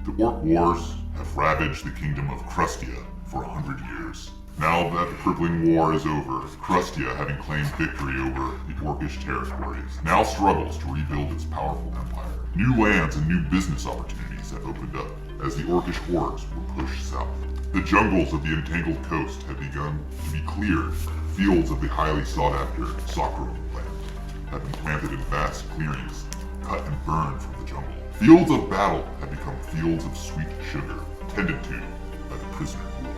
The Orc Wars have ravaged the kingdom of Krustia for 100 years. Now that the Crippling War is over, Krustia, having claimed victory over the Orcish territories, now struggles to rebuild its powerful empire. New lands and new business opportunities have opened up as the Orcish hordes were pushed south. The jungles of the entangled coast have begun to be cleared. Fields of the highly sought-after Sakura plant have been planted in vast clearings, cut and burned from the jungle. Fields of battle have become fields of sweet sugar, tended to by the prisoner ghoul.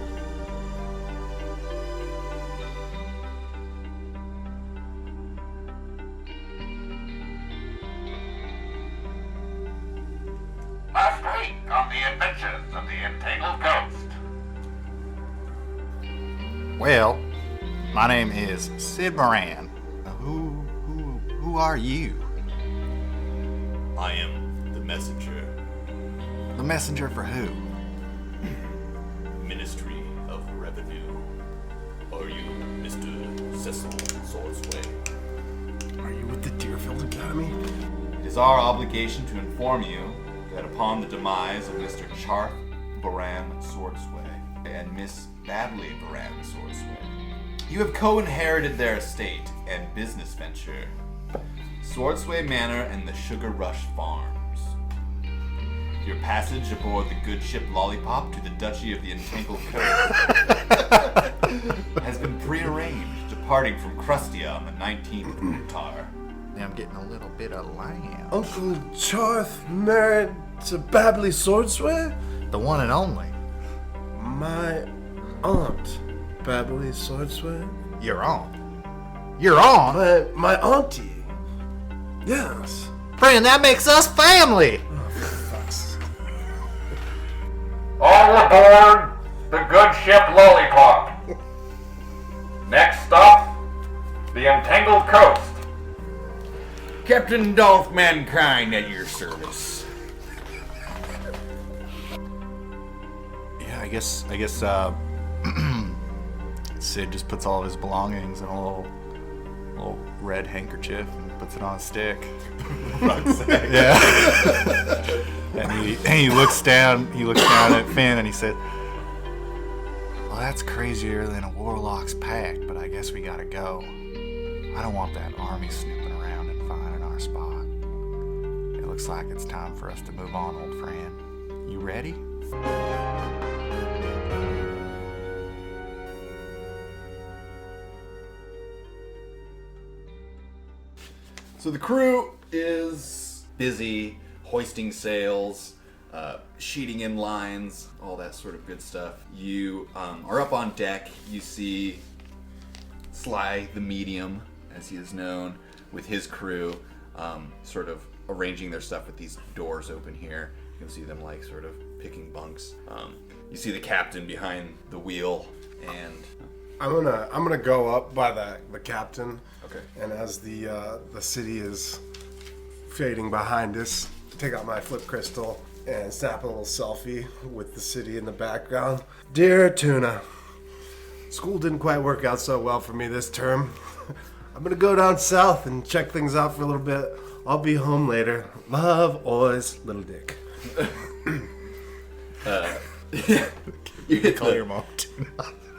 Last week on the adventures of the entangled ghost. Well, my name is Sid Moran. Who are you? I am the messenger. The messenger for who? Ministry of Revenue. Are you Mr. Cecil Swordsway? Are you with the Deerfield Academy? It is our obligation to inform you that upon the demise of Mr. Charth Baran Swordsway and Miss Badley Baran Swordsway, you have co-inherited their estate and business venture, Swordsway Manor and the Sugar Rush Farms. Your passage aboard the good ship Lollipop to the Duchy of the Entangled Coast has been prearranged, departing from Krustia on the 19th Mutar. I'm getting a little bit of lamb. Uncle Charth married to Babley Swordsway? The one and only. My aunt, Babley Swordsway? You're on. You're on? My auntie. Yes. Friend, that makes us family. Oh, for fuck's sake. All aboard the good ship Lollipop. Next stop, the entangled coast. Captain Dolph Mankind at your service. Yeah, I guess Sid just puts all of his belongings in a little red handkerchief and puts it on a stick. Rucksack. Yeah. and he looks down at Finn and he said, "Well, that's crazier than a warlock's pact, but I guess we gotta go. I don't want that army snooping around and finding our spot. It looks like it's time for us to move on, old friend. You ready?" So the crew is busy hoisting sails, sheeting in lines, all that sort of good stuff. You are up on deck. You see Sly the Medium, as he is known, with his crew, sort of arranging their stuff with these doors open here. You can see them like sort of picking bunks. You see the captain behind the wheel, and I'm gonna go up by the captain. okay. And as the city is fading behind us, take out my flip crystal and snap a little selfie with the city in the background. Dear Tuna, school didn't quite work out so well for me this term. I'm gonna go down south and check things out for a little bit. I'll be home later. Love, always, little dick. You hit Call your mom.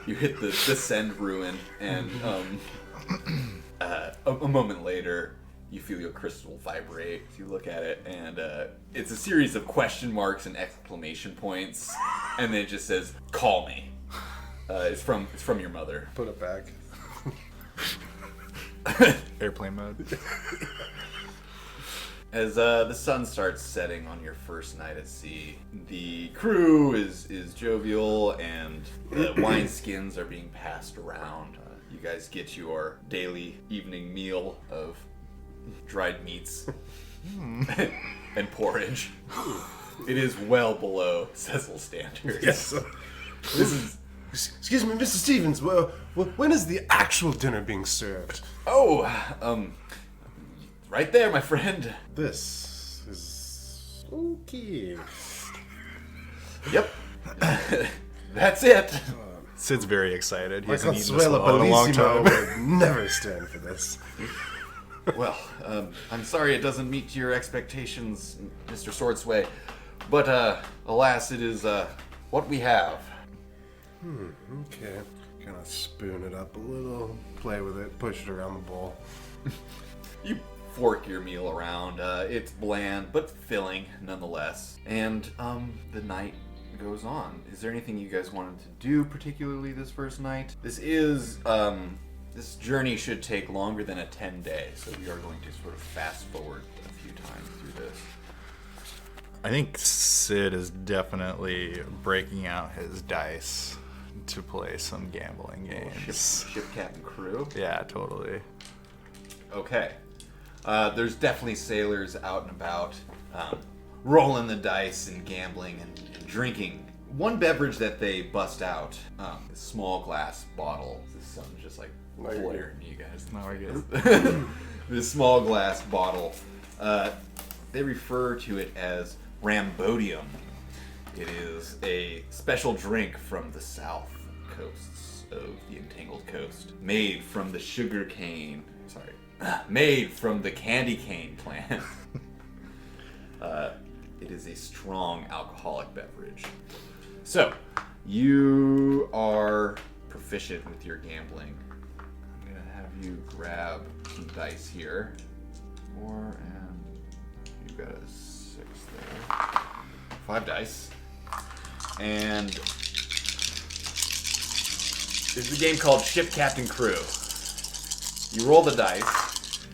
You hit the send ruin, and a moment later, you feel your crystal vibrate. You look at it, and it's a series of question marks and exclamation points, and then it just says, "Call me." It's from your mother. Put it back. Airplane mode. As the sun starts setting on your first night at sea, the crew is jovial, and the wineskins are being passed around. You guys get your daily evening meal of dried meats and porridge. It is well below Cecil standards. Yes. This is... Excuse me, Mr. Stevens. Well, when is the actual dinner being served? Right there, my friend. This is okay. Yep. That's it. Sid's very excited. He My hasn't eaten this Consuela well in a long Bellissimo time. would never stand for this. Well, I'm sorry it doesn't meet your expectations, Mr. Swordsway, But, alas, it is, what we have. Okay. Kind of spoon it up a little, play with it, push it around the bowl. You fork your meal around. It's bland, but filling, nonetheless. And, the night goes on. Is there anything you guys wanted to do particularly this first night? This is, this journey should take longer than a 10-day, so we are going to sort of fast forward a few times through this. I think Sid is definitely breaking out his dice to play some gambling games. Ship captain crew? Yeah, totally. Okay. There's definitely sailors out and about, rolling the dice and gambling and drinking. One beverage that they bust out, a small glass bottle. This sun's just like flaring you guys. No, I guess. This small glass bottle. They refer to it as Rambodium. It is a special drink from the south coasts of the Entangled Coast, made from the made from the candy cane plant. It is a strong alcoholic beverage. So, you are proficient with your gambling. I'm gonna have you grab some dice here. 4 and you got a 6 there. 5 dice. And there's a game called Ship Captain Crew. You roll the dice,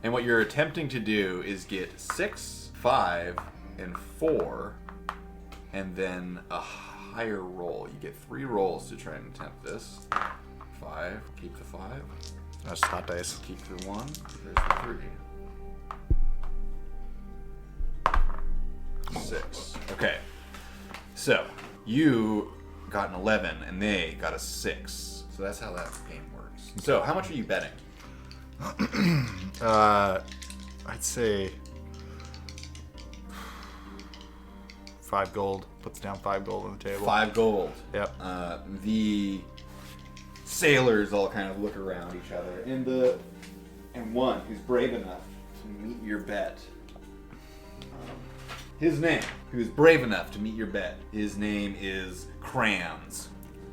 and what you're attempting to do is get 6, 5, and 4, and then a higher roll. You get 3 rolls to try and attempt this. 5, keep the 5. That's hot dice. Keep the 1, there's the 3. 6. Okay. So, you got an 11 and they got a 6. So that's how that game works. So, how much are you betting? I'd say 5 gold. Puts down 5 gold on the table. 5 gold. Yep. The sailors all kind of look around each other, and one who's brave enough to meet your bet. His name is Crans.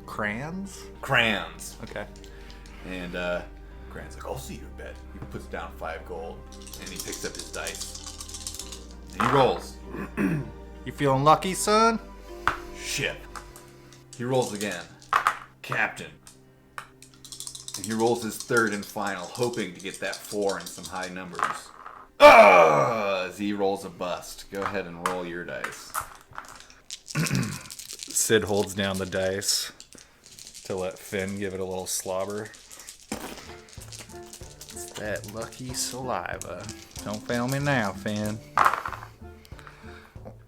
Crayons? Crans. Okay. And Crans like, I'll see your bet. He puts down 5 gold, and he picks up his dice. And he rolls. You feeling lucky, son? Ship. He rolls again. Captain. And he rolls his 3rd and final, hoping to get that 4 and some high numbers. As he rolls a bust. Go ahead and roll your dice. Sid holds down the dice to let Finn give it a little slobber. It's that lucky saliva. Don't fail me now, Finn.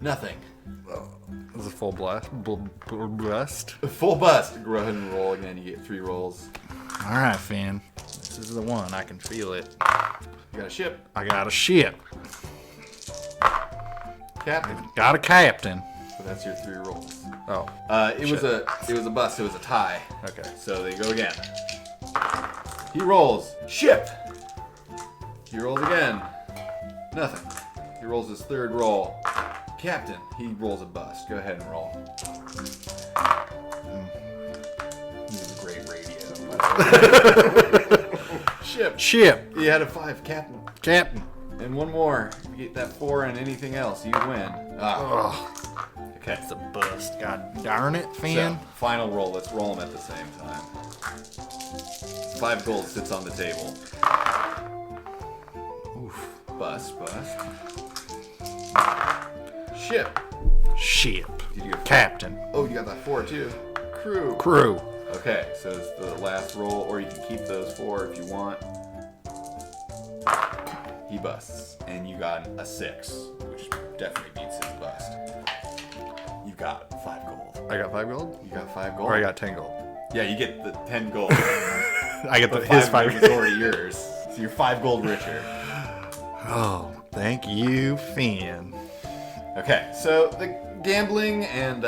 Nothing. It was a full blast. Blast. Full bust. Go ahead and roll again. You get 3 rolls. All right, Finn. This is the one. I can feel it. You got a ship. I got a ship. Captain. Got a captain. So that's your 3 rolls. Oh. It was a bust. It was a tie. Okay. So they go again. He rolls. Ship. He rolls again. Nothing. He rolls his 3rd roll. Captain. He rolls a bust. Go ahead and roll. This is great radio. Ship. You had a 5. Captain. And 1 more. You get that 4 and anything else, you win. Okay. That's a bust. God darn it, Finn. So, final roll. Let's roll them at the same time. 5 gold sits on the table. Oof. Bust. Ship. Ship. Did you get Captain. Oh, you got that 4 too. Crew. Okay, so it's the last roll, or you can keep those 4 if you want. He busts, and you got a 6, which definitely beats his bust. You got 5 gold. I got 5 gold? You got 5 gold? Or I got 10 gold? Yeah, you get the 10 gold. I get his 5 gold is already yours. So you're 5 gold richer. Oh, thank you, Finn. Okay, so the gambling and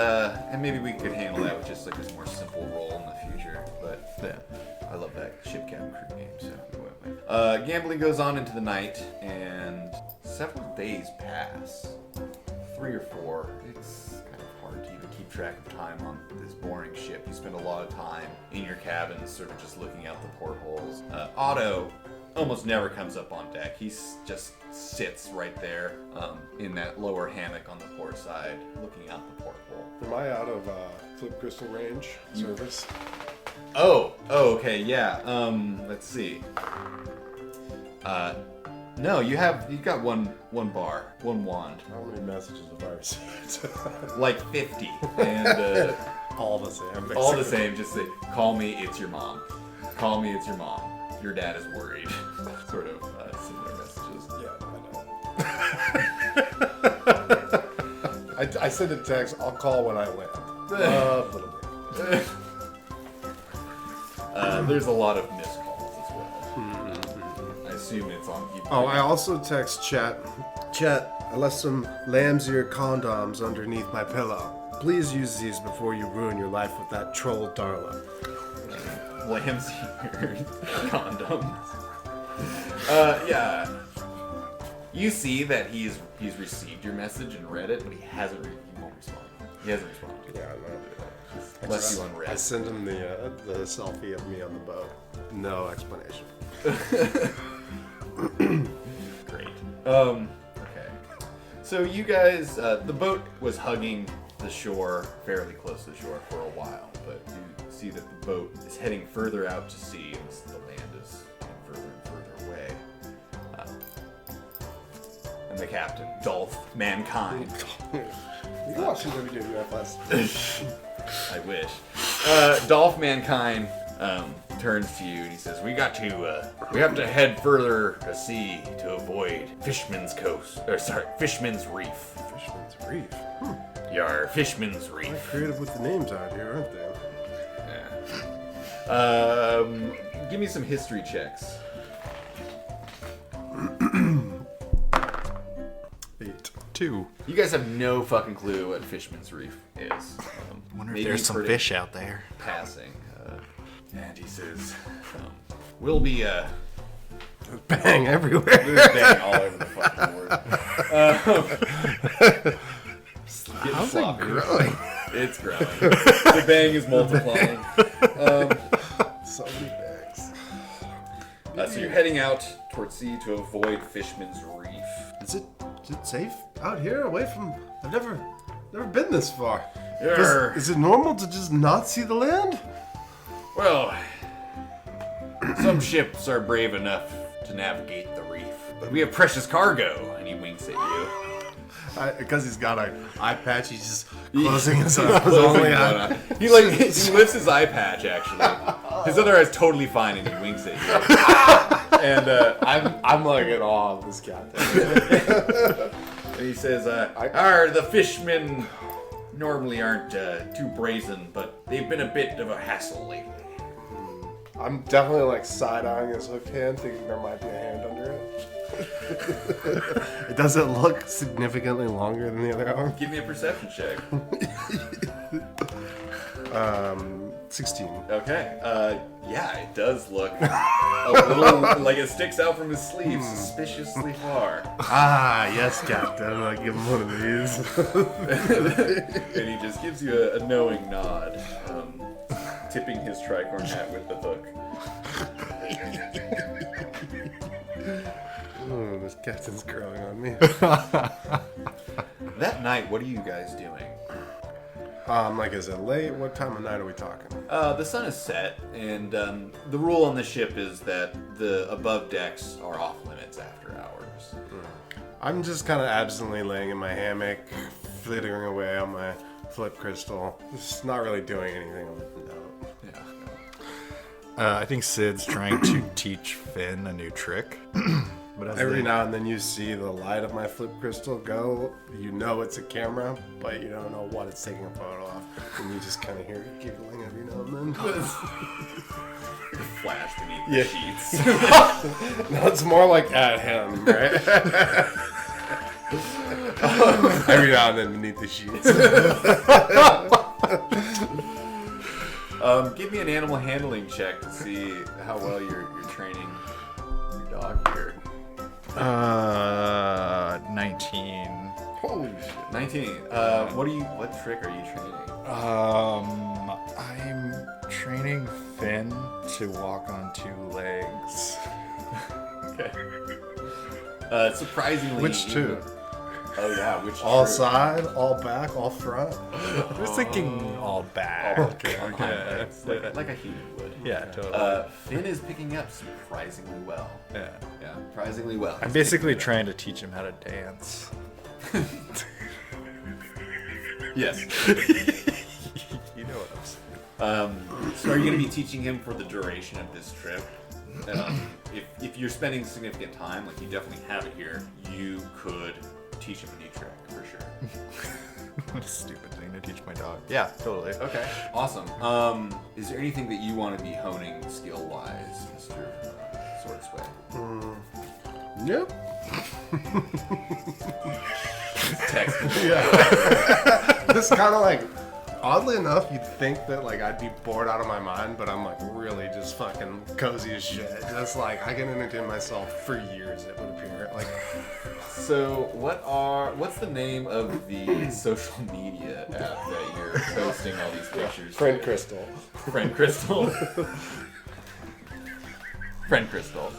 maybe we could handle that with just like a more simple roll in the future. But yeah, I love that Ship Captain Crew game, so we went with. Gambling goes on into the night, and several days pass. 3 or 4. It's kind of hard to even keep track of time on this boring ship. You spend a lot of time in your cabin, sort of just looking out the portholes. Otto almost never comes up on deck. He just sits right there in that lower hammock on the port side, looking out the porthole. Am I out of flip crystal range service? Oh, okay, yeah. Let's see. No, you got one bar, one wand, How many messages have I received? like 50, and All the same. all the basically. same. Just say, "Call me, it's your mom. Call me, it's your mom. Your dad is worried." Sort of similar messages. Yeah, I know. I send a text. I'll call when I land. A little bit. There's a lot of missed calls as well. I assume it's on. Oh, I also text Chat. Chat, I left some lamb's ear condoms underneath my pillow. Please use these before you ruin your life with that troll Darla. Lamb's ear condoms. Yeah. You see that he's received your message and read it, but he won't respond. He hasn't responded. Yeah, I know. Left you I unread. sent him the selfie of me on the boat. No explanation. Great. Okay. So you guys, the boat was hugging the shore, fairly close to the shore for a while, but you see that the boat is heading further out to sea as the land is getting further and further away. And the captain, Dolph Mankind, You watching WWF last? I wish. Dolph Mankind turns to you and he says, we have to head further to sea to avoid Fishman's Reef. Fishman's Reef. Yar, Fishman's Reef. They're creative with the names out here, aren't they? Yeah. Give me some history checks. 8. 2. You guys have no fucking clue what Fishman's Reef is. Wonder Maybe if there's you've some heard it fish out there. passing. And he says, we'll be Bang everywhere. there's bang all over the fucking board. Getting How's it sloppy. growing? It's growing. The bang is multiplying. So many bags. So you're heading out towards sea to avoid Fishman's Reef. Is it safe out here, away from? I've never been this far. Yarr. Is it normal to just not see the land? Well, some ships are brave enough to navigate the reef, but we have precious cargo. And he winks at you. Because he's got an eye patch, he's just closing his eyes. Closing one eye. He lifts his eye patch actually. His other eye's totally fine, and he winks at you. And I'm like in awe of this captain. and he says, the fishmen normally aren't too brazen, but they've been a bit of a hassle lately. I'm definitely like side-eyeing his hook hand, thinking there might be a hand under it. It doesn't look significantly longer than the other arm. Give me a perception check. 16. Okay. Yeah, it does look a little like it sticks out from his sleeve suspiciously far. Ah, yes, Captain. I'll give him one of these. And he just gives you a knowing nod, tipping his tricorn hat with the hook. Oh, this captain's growing on me. That night, what are you guys doing? Like, is it late? What time of night are we talking? The sun is set, and the rule on the ship is that the above decks are off limits after hours. I'm just kind of absently laying in my hammock, flittering away on my flip crystal. Just not really doing anything of note. Yeah. I think Sid's trying to teach Finn a new trick. But as Every now and then you see the light of my flip crystal go. You know it's a camera, but you don't know what it's taking a photo of. And you just kind of hear it giggling every now and then. Flash beneath Yeah. the sheets. No, it's more like at him, right? Every now and then beneath the sheets. Give me an animal handling check to see how well you're training your dog here. 19. Holy shit. 19. What trick are you training? I'm training Finn to walk on 2 legs. Okay. Surprisingly. Which two? Oh yeah, which All true. side, all back, all front. I was thinking all back. Okay. Like a human would. Yeah, totally. Finn is picking up surprisingly well. Yeah. Yeah, surprisingly well. I'm basically trying to teach him how to dance. Yes. You know what I'm saying. So are you going to be teaching him for the duration of this trip? If you're spending significant time, like you definitely have it here, you could teach him a new trick for sure. What a stupid thing to teach my dog. Yeah, totally. Okay, awesome. Is there anything that you want to be honing skill-wise, Mr. Swordsway? Nope. Text. Yeah. This kind of like, oddly enough, you'd think that like I'd be bored out of my mind, but I'm like really just fucking cozy as shit. Just like I can entertain myself for years. It would appear like. So what's the name of the social media app that you're posting all these pictures? Friend to? Crystal. Friend Crystal. Friend Crystal.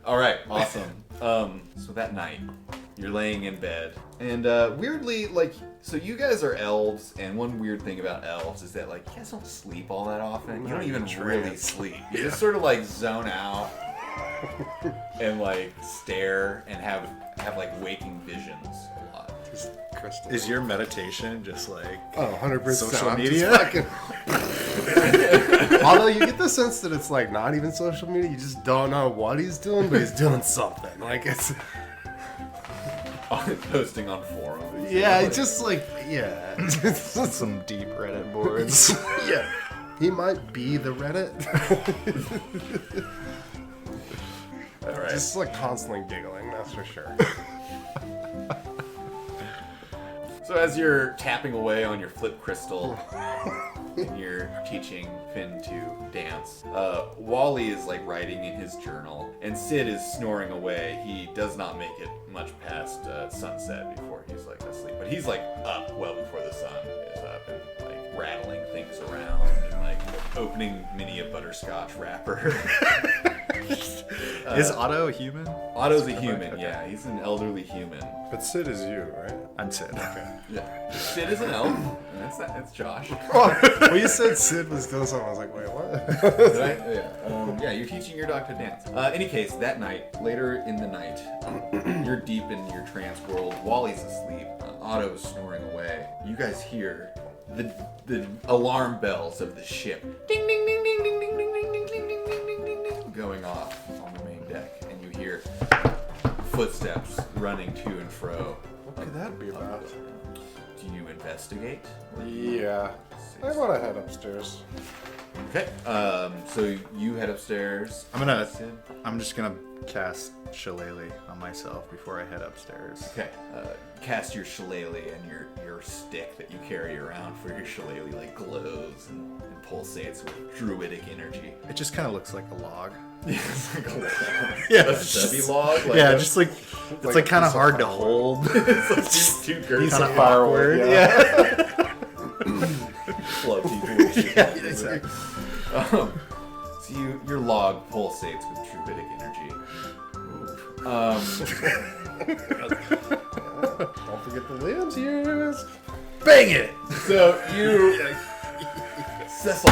All right, awesome. So that night, you're laying in bed, and weirdly, like, so you guys are elves, and one weird thing about elves is that, like, you guys don't sleep all that often. You don't even really sleep. You just sort of like zone out and like stare and have like waking visions a lot. Just Crystal. Is your meditation just like 100% social I'm media? just fucking- Although you get the sense that it's like not even social media, you just don't know what he's doing, but he's doing something. Like it's Posting on forums. yeah, it's just like yeah, Some deep Reddit boards. yeah. He might be the Reddit. All right. Just like constantly giggling, that's for sure. So as you're tapping away on your flip crystal, and you're teaching Finn to dance, Wally is like writing in his journal, and Sid is snoring away. He does not make it much past sunset before he's like asleep, but he's like up well before the sun is up and like rattling things around and like opening many a butterscotch wrapper. Is Otto a human? Otto's a human, yeah, he's an elderly human. But Sid is you, right? I'm Sid. Okay. Yeah. Sid is an elf, and that's Josh. Well, you said Sid was doing something. I was like, wait, what? Did I? Yeah. Yeah, you're teaching your dog to dance. Any case, that night, later in the night, you're deep in your trance world. Wally's asleep. Otto's snoring away. You guys hear the alarm bells of the ship ding ding ding ding ding ding ding ding ding ding ding ding ding ding ding going off on the main deck, and you hear footsteps running to and fro. What could that be about? Do you investigate? Yeah. I want to head upstairs. Okay. So you head upstairs. I'm just gonna cast Shillelagh on myself before I head upstairs. Okay. Cast your shillelagh, and your stick that you carry around for your shillelagh like glows and pulsates with druidic energy. It just kind of looks like a log. It's like a Yeah, a it's stubby just- log. Like yeah, a- just like it's like kind of hard to hold. it's too girthy. Kind of awkward. Yeah. Slow people. Yeah, exactly. So your log pulsates with druidic energy. Don't forget the limbs here. Bang it! So you, Cecil,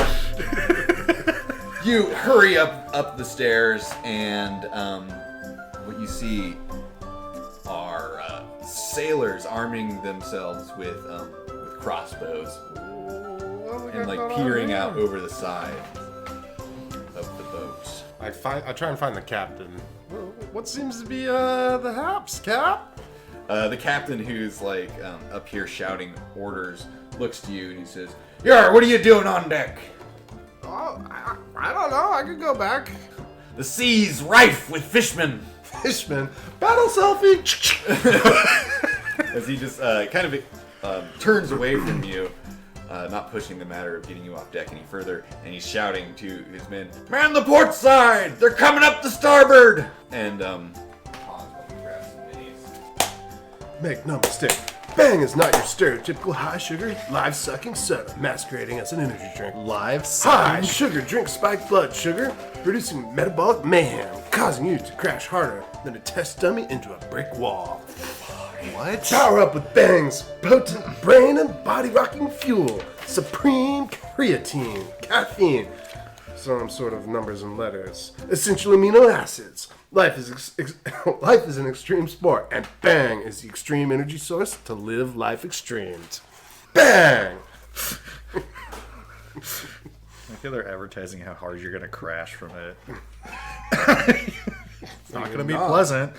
you hurry up the stairs, and what you see are sailors arming themselves with crossbows and like peering out over the side of the boat. I try and find the captain. What seems to be the haps, Cap? The captain, who's like up here shouting orders, looks to you and he says, "Yar, what are you doing on deck?" Oh, I don't know. I could go back. "The sea's rife with fishmen." Fishman, battle selfie. As he just kind of turns away from you, not pushing the matter of getting you off deck any further, and he's shouting to his men, "Man the port side! They're coming up the starboard!" And pause while he grabs some minis. Make no mistake, Bang is not your stereotypical high-sugar, live-sucking soda masquerading as an energy drink. Live High sugar drink spiked blood sugar, producing metabolic mayhem, causing you to crash harder than a test dummy into a brick wall. What? Power up with Bang's potent brain and body rocking fuel, supreme creatine, caffeine, some sort of numbers and letters, essential amino acids. Life is an extreme sport, and Bang is the extreme energy source to live life extremed. Bang! I feel they're advertising how hard you're gonna crash from it. It's not gonna be pleasant.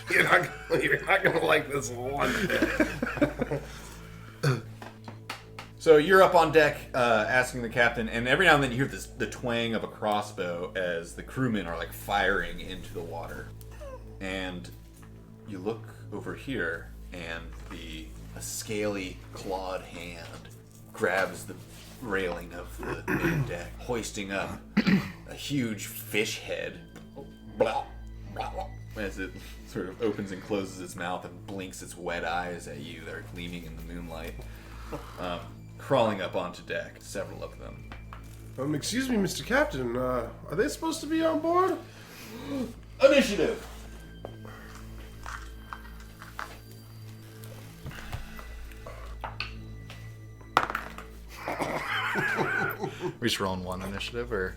You're not gonna like this one bit. So you're up on deck asking the captain, and every now and then you hear the twang of a crossbow as the crewmen are like firing into the water. And you look over here, and a scaly, clawed hand grabs the railing of the main deck, hoisting up a huge fish head. Blah, blah, blah, as it sort of opens and closes its mouth and blinks its wet eyes at you that are gleaming in the moonlight. Crawling up onto deck, several of them. Excuse me, Mr. Captain, are they supposed to be on board? Initiative! We just rolling one initiative, or?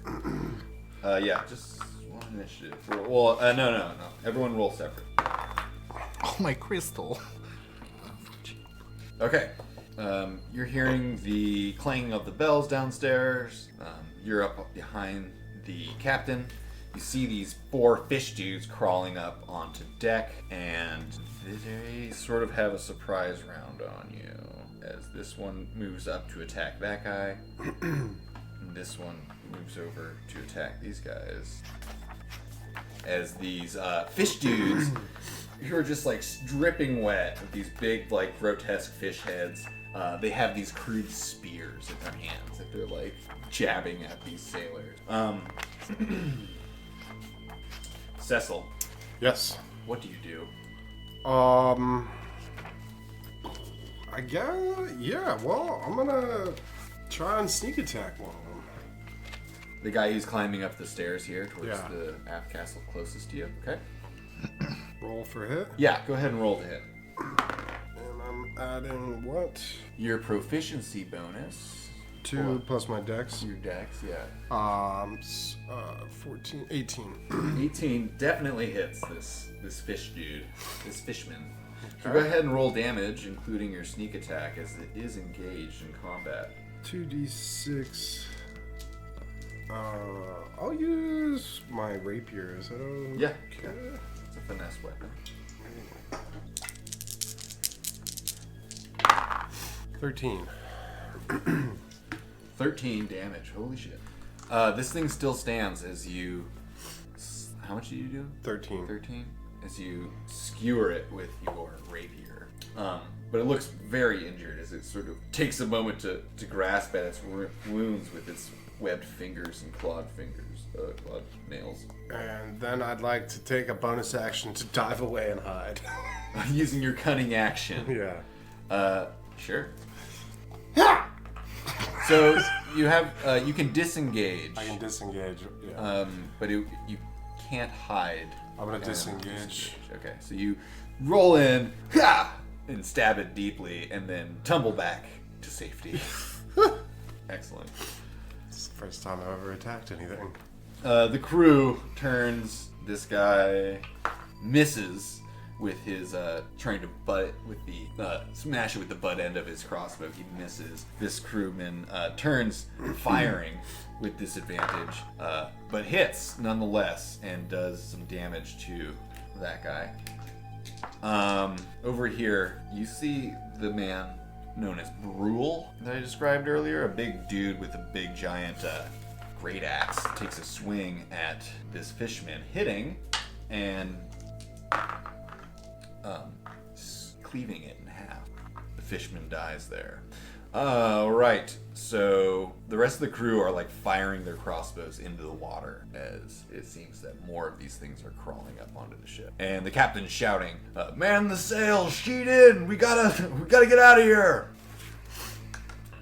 Yeah, just one initiative. Well, no. Everyone roll separate. Oh, my crystal. Okay. You're hearing the clanging of the bells downstairs. You're up behind the captain. You see these 4 fish dudes crawling up onto deck, and they sort of have a surprise round on you. As this one moves up to attack that guy, and this one moves over to attack these guys. As these fish dudes, who are just like dripping wet with these big, like grotesque fish heads, they have these crude spears in their hands that they're like jabbing at these sailors. Cecil, Yes. what do you do? I guess, yeah, well, I'm gonna try and sneak attack one of them. The guy who's climbing up the stairs here towards Yeah. the aft castle closest to you. Okay. Roll for hit. Yeah, go ahead and roll to hit. And I'm adding what? Your proficiency bonus. 2 plus my dex. Your dex, yeah. 14, 18. 18 definitely hits this fish dude, this fishman. So go ahead and roll damage, including your sneak attack, as it is engaged in combat. 2d6. I'll use my rapier. Is that okay? Yeah. It's a finesse weapon. 13. 13 damage. Holy shit. This thing still stands as you... How much did you do? 13. 13? As you skewer it with your rapier. But it looks very injured as it sort of takes a moment to grasp at its wounds with its webbed fingers and clawed nails. And then I'd like to take a bonus action to dive away and hide. Using your cunning action. Yeah. Sure. So you have you can disengage. I can disengage. Yeah. But you can't hide. I'm gonna disengage. Okay, so you roll in, and stab it deeply, and then tumble back to safety. Excellent. It's the first time I've ever attacked anything. The crew turns. This guy misses with his trying to butt it with the smash it with the butt end of his crossbow. He misses. This crewman turns, firing with disadvantage, but hits nonetheless and does some damage to that guy. Over here, you see the man known as Brule that I described earlier, a big dude with a big giant great axe, takes a swing at this fishman, hitting and cleaving it in half. The fishman dies there. Right. So the rest of the crew are like firing their crossbows into the water as it seems that more of these things are crawling up onto the ship. And the captain's shouting, "Man the sails, sheet in! We gotta get out of here!"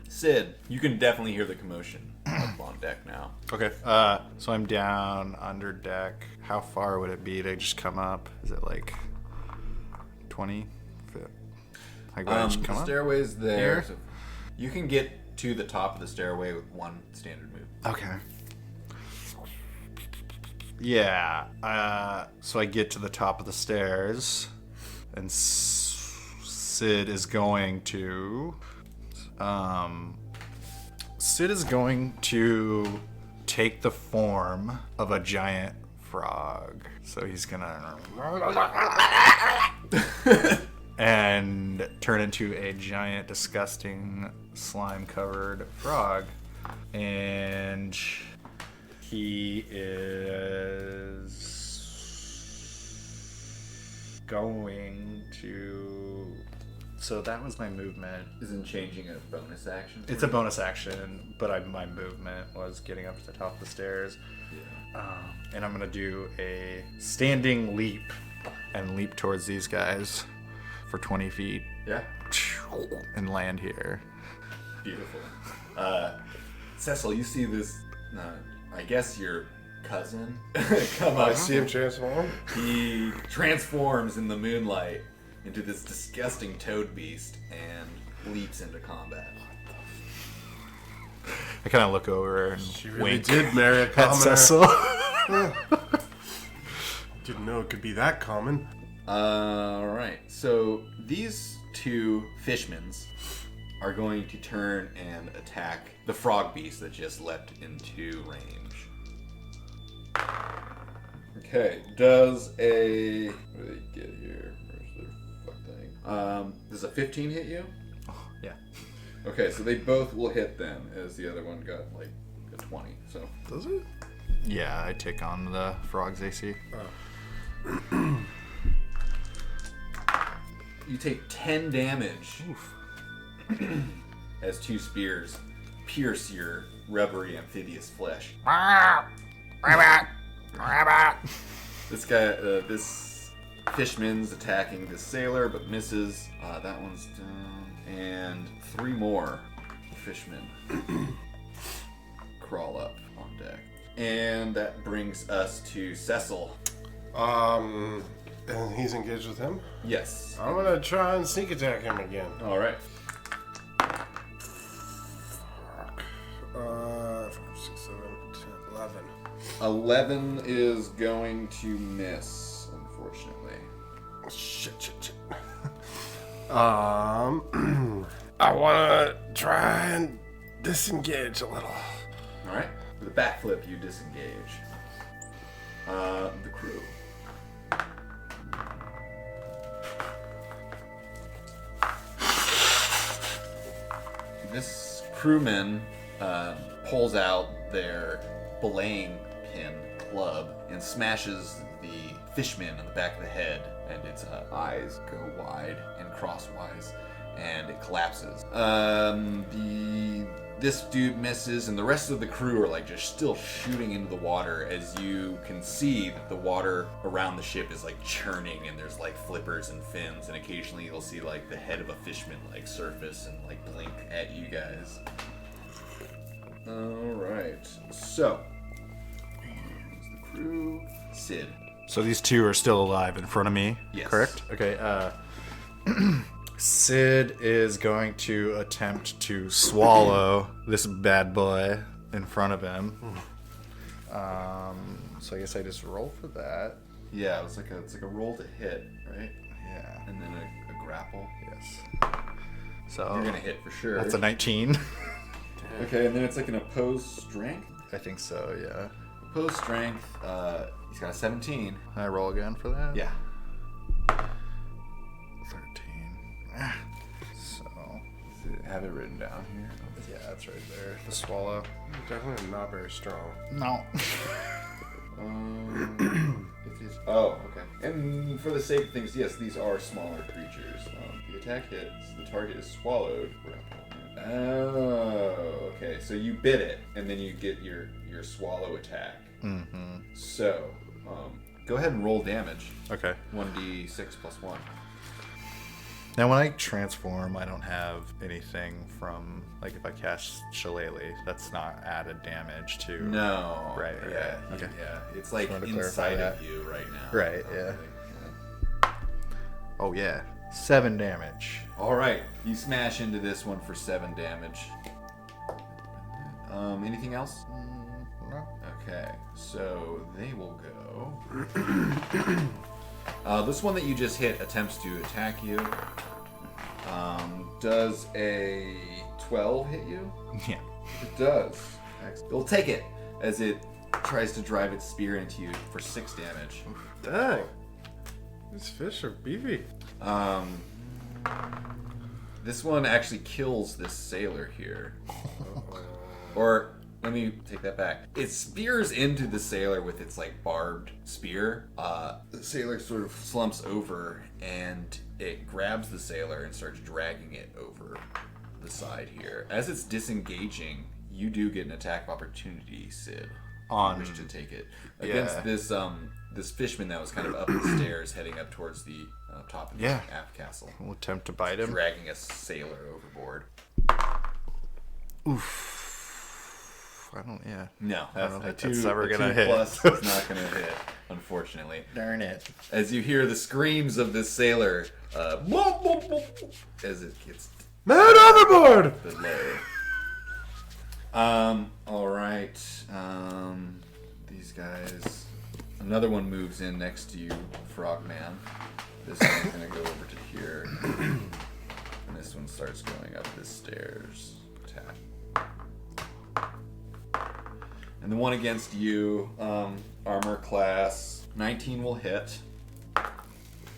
Sid, you can definitely hear the commotion up on deck now. Okay. So I'm down under deck. How far would it be to just come up? Is it like 20 feet? Like, would I just come The up? stairway's there. Here? So you can get to the top of the stairway with one standard move. Okay. Yeah. So I get to the top of the stairs, and Sid is going to. Sid is going to take the form of a giant frog. So he's gonna and turn into a giant, disgusting, slime-covered frog. And he is going to... So that was my movement. Isn't changing a bonus action? It's a bonus action, but my movement was getting up to the top of the stairs. Yeah. And I'm going to do a standing leap and leap towards these guys for 20 feet Yeah. and land here. Beautiful. Cecil, you see this, I guess your cousin come up. I see him transform. He transforms in the moonlight into this disgusting toad beast and leaps into combat. I kind of look over and She really wink did marry a at commoner. Cecil. Didn't know it could be that common. Alright, so these two fishmans are going to turn and attack the frog beast that just leapt into range. Okay, does a... What do they get here? Where's their fuck thing? Does a 15 hit you? Yeah. Okay, so they both will hit then, as the other one got like a 20, so... Does it? Yeah, I take on the frog's AC. You take 10 damage as two spears pierce your rubbery amphibious flesh. This guy, this fishman's attacking this sailor, but misses. That one's down. And 3 more fishmen crawl up on deck. And that brings us to Cecil. And he's engaged with him. Yes. I'm gonna try and sneak attack him again. All right. 5, 6, 7, 10, 11. 11 is going to miss, unfortunately. Shit. I wanna try and disengage a little. All right. With a backflip, you disengage. The crew. This crewman pulls out their belaying pin club and smashes the fishman in the back of the head, and its eyes go wide and crosswise, and it collapses. This dude misses, and the rest of the crew are like just still shooting into the water, as you can see that the water around the ship is like churning, and there's like flippers and fins, and occasionally you'll see like the head of a fishman like surface and like blink at you guys. Alright, so here's the crew. Sid. So these two are still alive in front of me, Yes. correct? Okay, Sid is going to attempt to swallow this bad boy in front of him. So I guess I just roll for that. Yeah, it's like a roll to hit, right? Yeah. And then a grapple. Yes. So You're gonna hit for sure. that's a 19. Okay, and then it's like an opposed strength. I think so, yeah. Opposed strength, he's got a 17. Can I roll again for that? Yeah. 13. So, Have it written down here. yeah, that's right there. The swallow. Definitely not very strong. No. It is. Oh, okay. And for the sake of things, yes, these are smaller creatures. The attack hits. The target is swallowed. so you bit it, and then you get your swallow attack. Mm-hmm. So, go ahead and roll damage. Okay. 1d6 plus 1. Now, when I transform, I don't have anything from, like, if I cast Shillelagh, that's not added damage to... No. Right, Yeah. okay. Yeah. It's like wanted to clarify inside that. of you right now. Right, yeah. Oh, yeah. 7 damage. All right. You smash into this one for 7 damage. Anything else? No. Okay. So they will go. This one that you just hit attempts to attack you. Does a 12 hit you? Yeah. It does. You'll take it as it tries to drive its spear into you for 6 damage. Dang. These fish are beefy. This one actually kills this sailor here. Or, let me take that back. It spears into the sailor with its, like, barbed spear. The sailor sort of slumps over, and it grabs the sailor and starts dragging it over the side here. As it's disengaging, you do get an attack of opportunity, Sid. On... If you wish to take it. Against this fishman that was kind of up the stairs, heading up towards the top of the aft castle. We'll attempt to bite him. Dragging a sailor overboard. Oof. I don't, No, I don't think a that's ever a gonna 2 hit. plus is not gonna hit, unfortunately. Darn it. As you hear the screams of this sailor, as it gets Man overboard! below. All right. These guys. Another one moves in next to you, Frogman. This one's gonna go over to here, and this one starts going up the stairs. Attack. And the one against you, armor class 19 will hit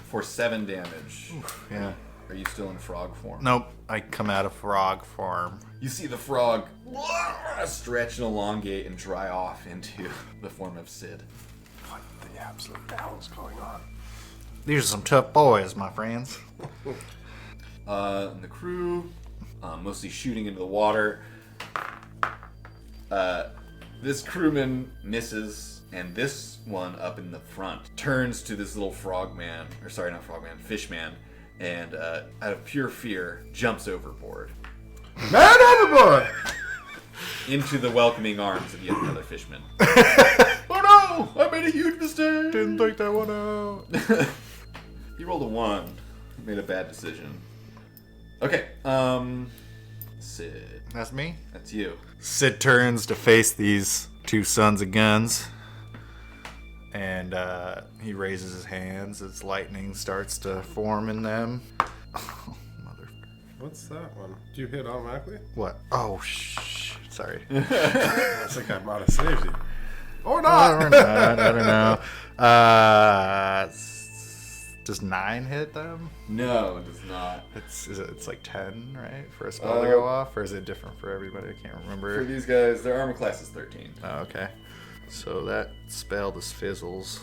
for 7 damage. Yeah. Are you still in frog form? Nope. I come out of frog form. You see the frog stretch and elongate and dry off into the form of Sid. What the absolute hell is going on? These are some tough boys, my friends. And the crew, mostly shooting into the water. This crewman misses, and this one up in the front turns to this little fishman, and out of pure fear, jumps overboard Man overboard! into the welcoming arms of yet another fishman. Oh no! I made a huge mistake! Didn't think that one out. He rolled a 1. Made a bad decision. Okay, Sid. That's me. That's you. Sid turns to face these 2 sons of guns, and he raises his hands as lightning starts to form in them. Oh, mother. What's that one? Do you hit automatically? What? Oh, sorry. I think I might have saved you. Or I not! don't know. Does 9 hit them? No, it does not. It's like 10, right? For a spell to go off? Or is it different for everybody? I can't remember. For these guys, their armor class is 13. Oh, okay. So that spell just fizzles.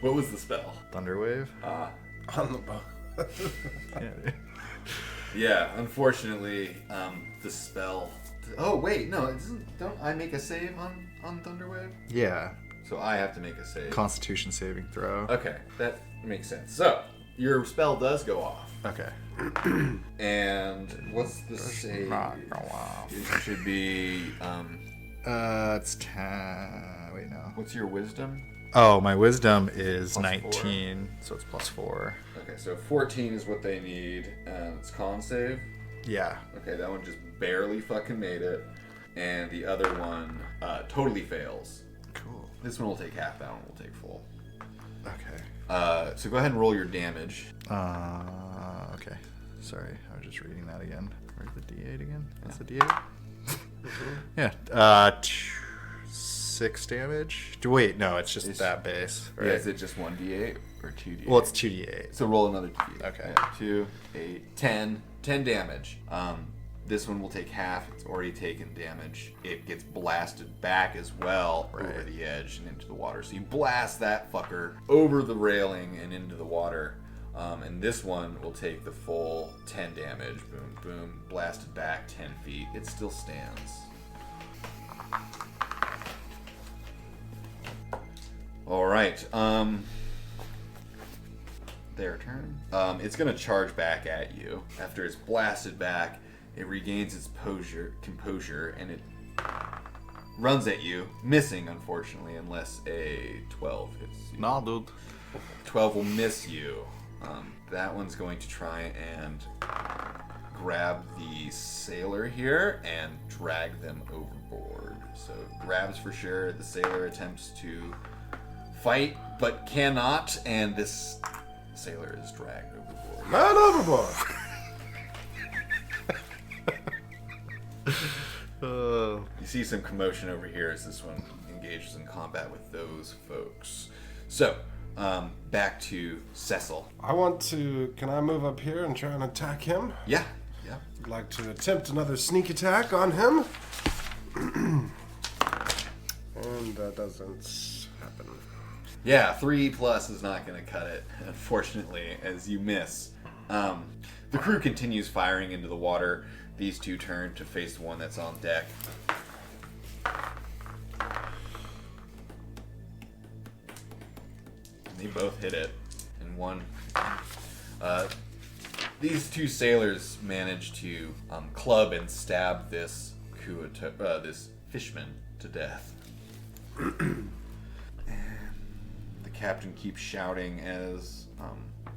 What was the spell? Thunderwave? On the boat. Yeah. Yeah, unfortunately, the spell... Oh, wait, no, it doesn't... Don't I make a save on Thunderwave? Yeah. So I have to make a save. Constitution saving throw. Okay, that makes sense. So, your spell does go off. Okay. And what's the save? Not go off. It should be... It's 10. Wait, no. What's your wisdom? Oh, my wisdom is Plus 19, so it's plus 4. Okay, so 14 is what they need, and it's con save. Yeah. Okay, that one just barely fucking made it, and the other one totally fails. Cool. This one will take half, that one will take full. Okay. So go ahead and roll your damage. Okay. Sorry, I was just reading that again. Where's the D8 again? That's the D8? Yeah. 6 damage. Wait, no, it's just that base. Right? Yeah, is it just 1d8 or 2d8? Well, it's 2d8. So roll another d8. Okay. Yeah, 2, 8, 10. 10 damage. This one will take half. It's already taken damage. It gets blasted back as well over the edge and into the water. So you blast that fucker over the railing and into the water. And this one will take the full 10 damage. Boom, boom. Blasted back 10 feet. It still stands. Alright. Their turn. It's going to charge back at you. After it's blasted back, it regains its composure, and it runs at you, missing, unfortunately, unless a 12 hits you. Nah, dude. 12 will miss you. That one's going to try and grab the sailor here and drag them overboard. So grabs for sure. The sailor attempts to fight, but cannot, and this sailor is dragged overboard. Not overboard. You see some commotion over here as this one engages in combat with those folks. So, back to Cecil. Can I move up here and try and attack him? Yeah. I'd like to attempt another sneak attack on him. And that doesn't happen. Yeah, 3+ is not going to cut it, unfortunately, as you miss. The crew continues firing into the water. These two turn to face the one that's on deck. And they both hit it. And one... these two sailors manage to club and stab this this fishman to death. And the captain keeps shouting as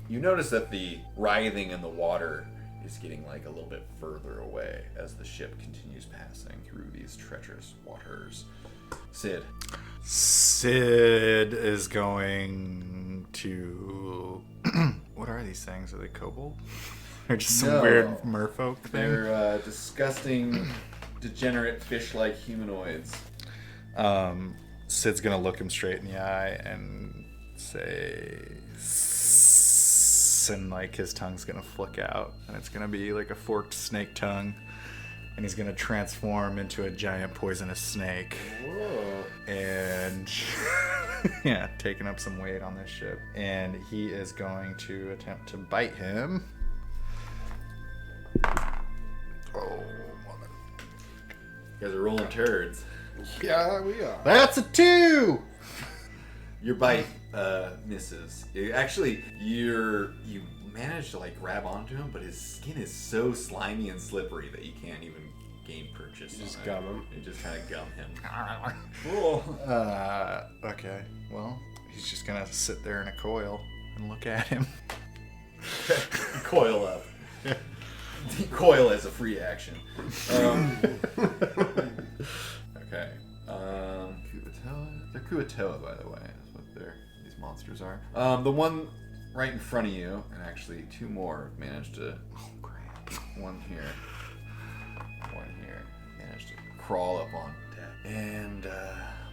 you notice that the writhing in the water is getting like a little bit further away as the ship continues passing through these treacherous waters. Sid is going to... What are these things? Are they kobold? Or just some No. weird merfolk thing? They're disgusting, degenerate fish-like humanoids. Sid's gonna look him straight in the eye and say, and like his tongue's gonna flick out, and it's gonna be like a forked snake tongue, and he's gonna transform into a giant poisonous snake. Whoa. And yeah, taking up some weight on this ship, and he is going to attempt to bite him. Oh, mother. You guys are rolling turds. Yeah, we are. That's a 2! Your bite misses. You manage to like grab onto him, but his skin is so slimy and slippery that you can't even gain purchase. You just on gum it. him. You just kind of gum him. Okay, well, he's just gonna sit there in a coil and look at him. Coil up. Coil as a free action. Okay. They're Kuatoa, by the way. That's what these monsters are. The one right in front of you, and actually two more managed to. Oh crap! One here. Managed to crawl up on deck, and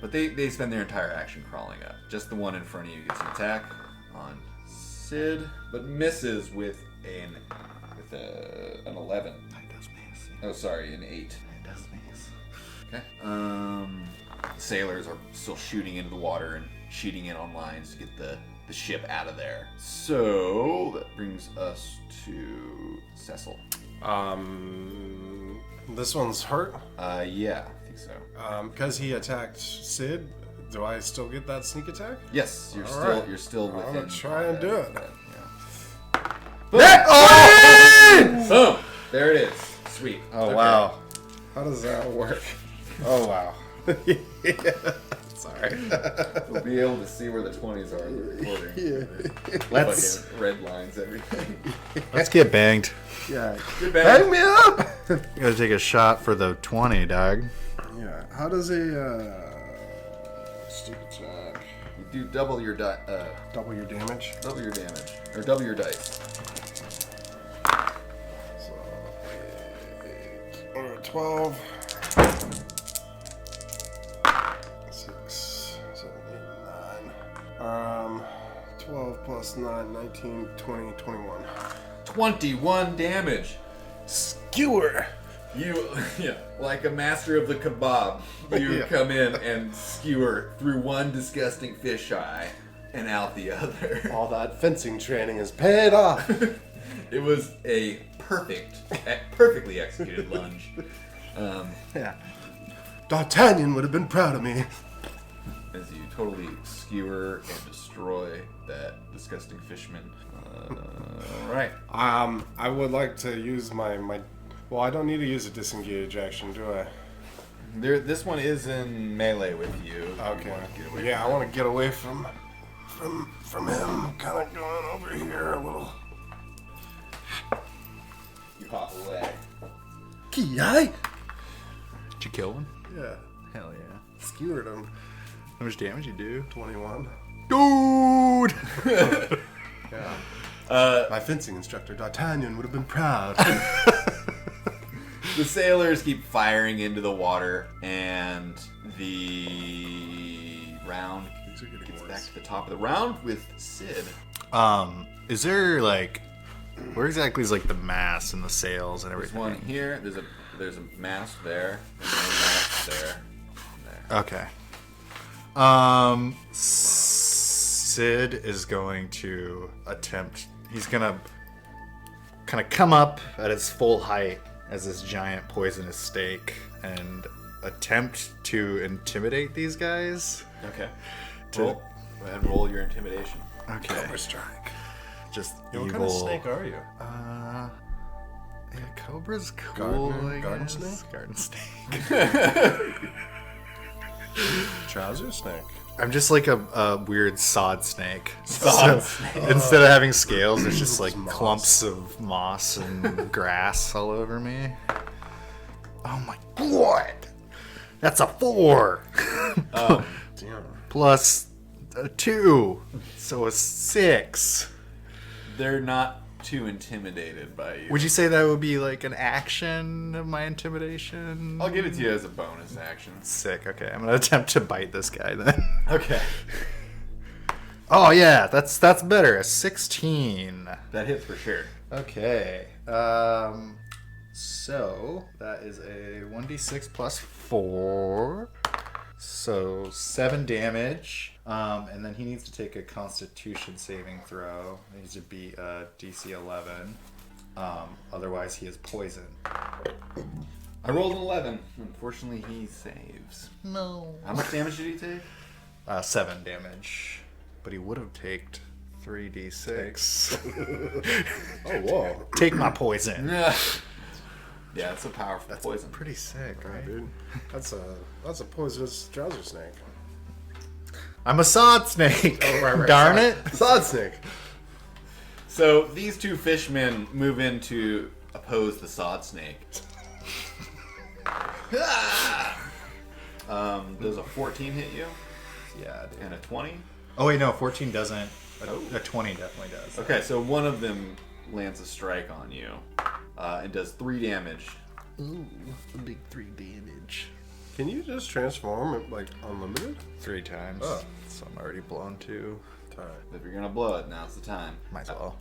but they spend their entire action crawling up. Just the one in front of you gets an attack on Sid, but misses with an 11. That does miss. Oh, sorry, an 8. It does miss. Okay. Sailors are still shooting into the water and shooting in on lines to get the ship out of there. So that brings us to Cecil. This one's hurt. Yeah, I think so. Because he attacked Sid, do I still get that sneak attack? Yes, you're All still right. within. I'm gonna try and do it. Yeah. Boom! There it is. Sweet. Oh, Okay. wow. How does that work? Oh, wow. Sorry. We'll be able to see where the 20s are in the recording. Let's Fucking red lines, everything. let's get banged. Yeah. Good bang. Bang me up! You gotta take a shot for the 20, dog. Yeah. How does a sneak attack You do double your double your damage? double your damage or double your dice. So 12. 6, 7, 8, 9. 12 plus 9, 19, 20, 21. 21 damage. Skewer! You, like a master of the kebab, you Yeah. come in and skewer through one disgusting fish eye, and out the other. All that fencing training is paid off. It was a perfectly executed lunge. Yeah. D'Artagnan would have been proud of me. As you totally skewer and destroy that disgusting fishman. Alright. I would like to use my. Well, I don't need to use a disengage action, do I? This one is in melee with you. Okay. You wanna get away Yeah, I from want to get away from him. Kind of going over here a little. it. You hop away. Ki. Did you kill one? Yeah. Hell yeah. Skewered him. How much damage you do? 21. Dude! Yeah. My fencing instructor, D'Artagnan, would have been proud. The sailors keep firing into the water, and the round These are getting gets back worse. to the top of the round with Sid. Is there like, where exactly is like the mast and the sails and There's everything? one here. There's a mast there. And one mast there. And there. Okay. Sid is going to attempt. He's gonna kind of come up at his full height as this giant poisonous snake and attempt to intimidate these guys. Okay. To- Roll. Go ahead and roll your intimidation. Okay. Cobra strike. Just Yeah, what evil. kind of snake are you? Yeah, Cobra's cool. Gardener? I Garden guess. snake? Garden snake. Trouser snake. I'm just like a weird sod snake. Sod snake. Instead of having scales, there's just like Moss. clumps of moss and grass all over me. Oh my god! That's a 4! Damn. Plus a 2. So a 6. They're not too intimidated by you. Would you say that would be like an action of my intimidation? I'll give it to you as a bonus action. Sick. Okay, I'm gonna attempt to bite this guy then. Okay. Oh yeah, that's better. A 16. That hits for sure. Okay. So that is a 1d6 plus 4. So 7 damage. And then he needs to take a Constitution saving throw. He needs to beat DC 11. Otherwise, he is poisoned. I rolled an 11. Unfortunately, he saves. No. How much damage did he take? 7 damage. But he would have taken 3d6. Oh, whoa. Take my poison. Yeah, it's a powerful poison. Pretty sick, right? Dude, that's a poisonous trouser snake. I'm a sod snake. Right. Darn it. Sod snake. So these two fishmen move in to oppose the sod snake. Does a 14 hit you? Yeah, dude. And a 20? Oh wait, no, 14 doesn't. A 20 definitely does. Okay, so one of them lands a strike on you and does 3 damage. Ooh, a big 3 damage. Can you just transform like unlimited? 3 times. Oh. So I'm already blown too. Alright. If you're gonna blow it, now's the time. Might as well.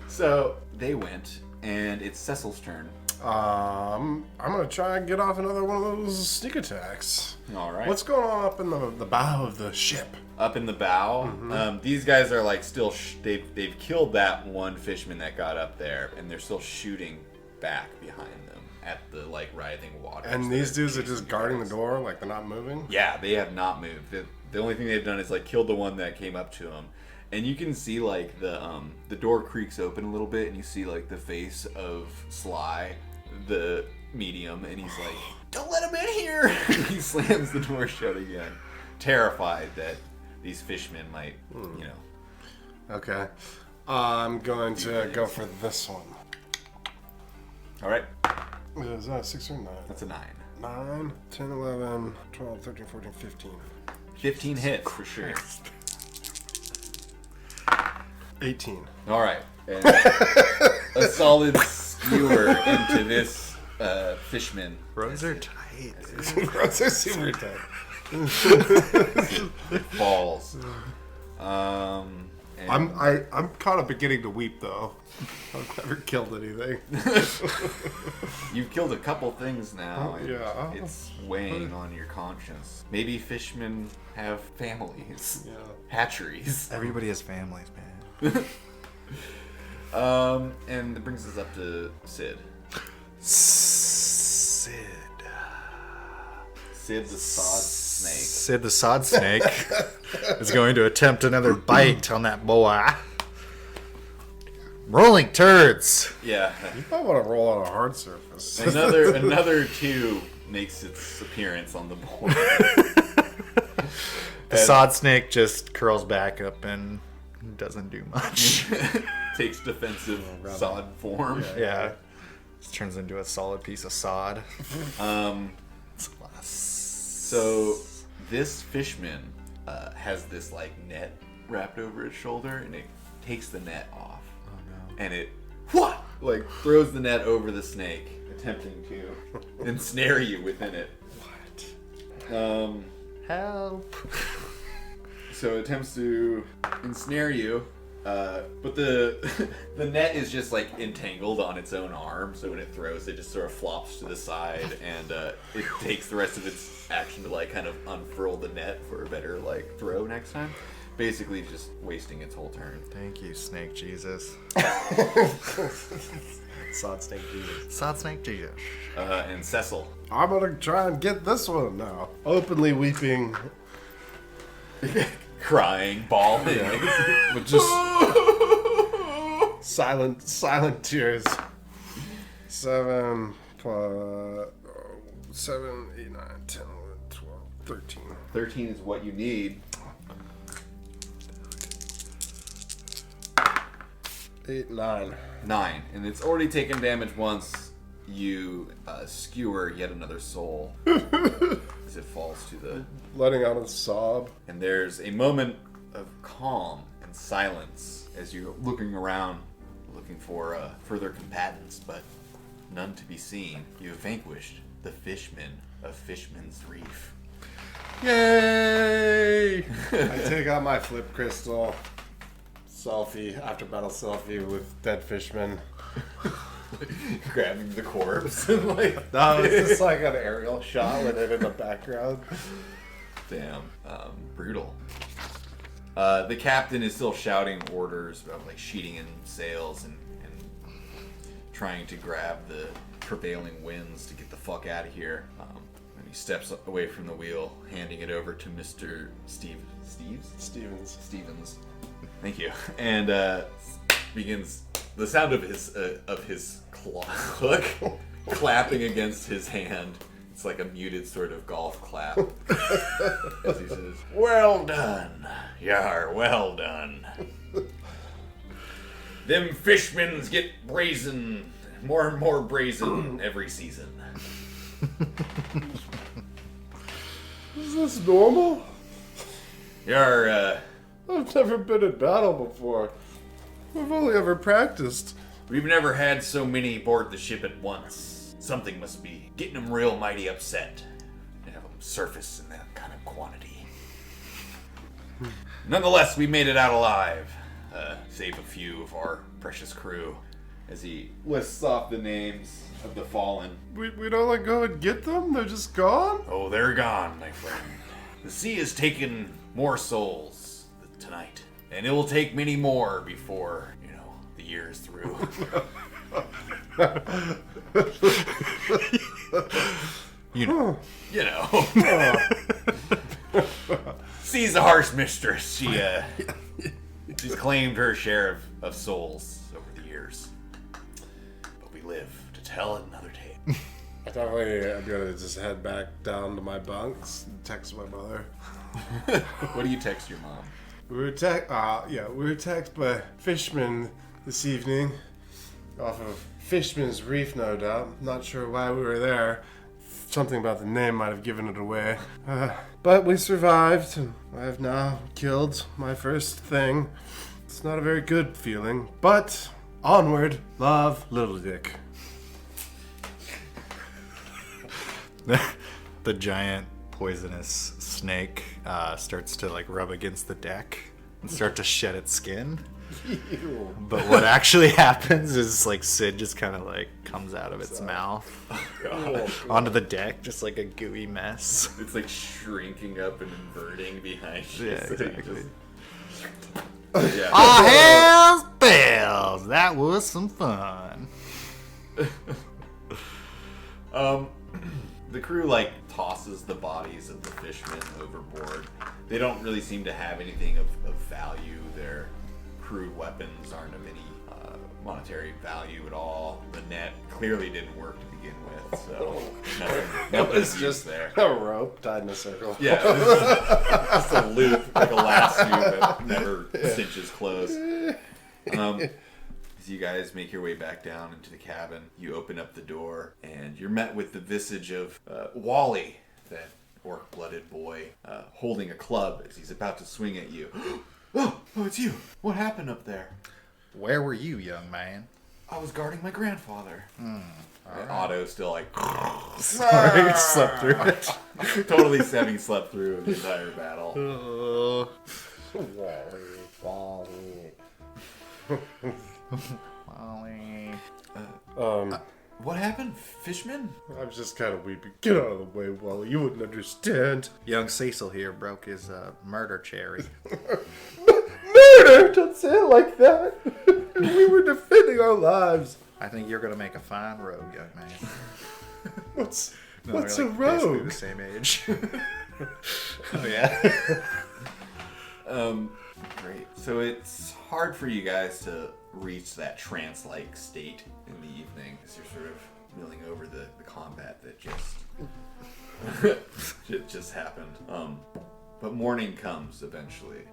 So they went, and it's Cecil's turn. I'm gonna try and get off another one of those sneak attacks. All right. What's going on up in the bow of the ship? Up in the bow? These guys are like still. They've killed that one fisherman that got up there, and they're still shooting back behind them at the like writhing water. And these dudes are just guarding the door, like they're not moving? Yeah, they have not moved. The only thing they've done is like killed the one that came up to them. And you can see like the door creaks open a little bit, and you see like the face of Sly, the medium, and he's like, "Don't let him in here!" He slams the door shut again, terrified that these fishmen might, you know. Okay. I'm going to go for this one. All right, Is that 6 or 9? that's a 9. 9, 10, 11, 12, 13, 14, 15. 15 hits for sure. 18. All right, and a solid skewer into this fishman. Roads are tight. Gross are super tight. Falls. And I'm kind of beginning to weep though. I've never killed anything. you've killed a couple things now. Oh, and yeah. It's weighing on your conscience. Maybe fishmen have families. Yeah. Hatcheries. Everybody has families, man. And it brings us up to Sid. Sid. Sid the sod snake. Sid the sod snake is going to attempt another bite on that boy. Rolling turds. Yeah. I want to roll on a hard surface. Another 2 makes its appearance on the board. The sod snake just curls back up and doesn't do much. Takes defensive sod form. Yeah. Just turns into a solid piece of sod. So this fishman has this like net wrapped over its shoulder, and it takes the net off. Oh no! And it like throws the net over the snake, attempting to ensnare you within it. What? Help. So it attempts to ensnare you, but the net is just like entangled on its own arm, so when it throws, it just sort of flops to the side, and it takes the rest of its action to like kind of unfurl the net for a better like throw next time. Basically, just wasting its whole turn. Thank you, Snake Jesus. Sod snake Jesus. Sod Snake Jesus. And Cecil. I'm gonna try and get this one now. Openly weeping, Crying, bawling. but just silent tears. 7, 12, 7, 8, 9, 10, 11, 12, 13. 13 is what you need. 8, 9. 9. And it's already taken damage once. You skewer yet another soul as it falls to the... Letting out a sob. And there's a moment of calm and silence as you're looking around, looking for further combatants, but none to be seen. You have vanquished the fishmen of Fishman's Reef. Yay! I take out my flip crystal. Selfie, after battle selfie with dead fishmen. Grabbing the corpse and like... No, it's just like an aerial shot with it in the background. Damn. Brutal. The captain is still shouting orders about like sheeting in sails and trying to grab the prevailing winds to get the fuck out of here. And he steps away from the wheel, handing it over to Mr. Stevens. Thank you. And begins the sound of his hook clapping against his hand. It's like a muted sort of golf clap. As he says, "Well done, yar, well done. Them fishmans get brazen, more and more brazen every season." Is this normal? Yar, I've never been in battle before. I've only ever practiced. we've never had so many aboard the ship at once. Something must be getting them real mighty upset to have them surface in that kind of quantity. Nonetheless, we made it out alive. Save a few of our precious crew. As he lists off the names of the fallen. We don't like go and get them? They're just gone? Oh, they're gone, my friend. The sea has taken more souls tonight. And it will take many more before, the year is through. Sea's a harsh mistress. She's claimed her share of souls over the years. But we live to tell another tale. I definitely am gonna just head back down to my bunks and text my mother. What do you text your mom? We were attacked by fishmen this evening. Off of Fishman's Reef, no doubt. Not sure why we were there. Something about the name might have given it away. But we survived, and I have now killed my first thing. It's not a very good feeling, but onward, love, Little Dick. The giant poisonous snake starts to like rub against the deck. and start to shed its skin. But what actually happens is like Sid just kind of like comes out of its mouth onto the deck, just like a gooey mess. It's like shrinking up and inverting behind you. Yeah, So you exactly. Yeah. Oh, hell's bells! That was some fun. The crew like tosses the bodies of the fishmen overboard. They don't really seem to have anything of value. Their crude weapons aren't of any monetary value at all. The net clearly didn't work to begin with, so nothing was just there. A rope tied in a circle. Yeah, it was just a loop, like a lasso that never cinches close. As you guys make your way back down into the cabin, you open up the door, and you're met with the visage of Wally, that orc-blooded boy, holding a club as he's about to swing at you. Oh, it's you. What happened up there? Where were you, young man? I was guarding my grandfather. Otto's still like... Sorry, slept through it. totally having slept through the entire battle. Wally. What happened, Fishman? I'm just kind of weeping. Get out of the way, Wally. You wouldn't understand. Young Cecil here broke his murder cherry. Murder! Don't say it like that. We were defending our lives. I think you're gonna make a fine rogue, young man. What's No, a they're, like, basically rogue? the same age. Oh yeah. Great. So it's hard for you guys to reach that trance-like state in the evening as you're sort of milling over the combat that just happened. But morning comes eventually,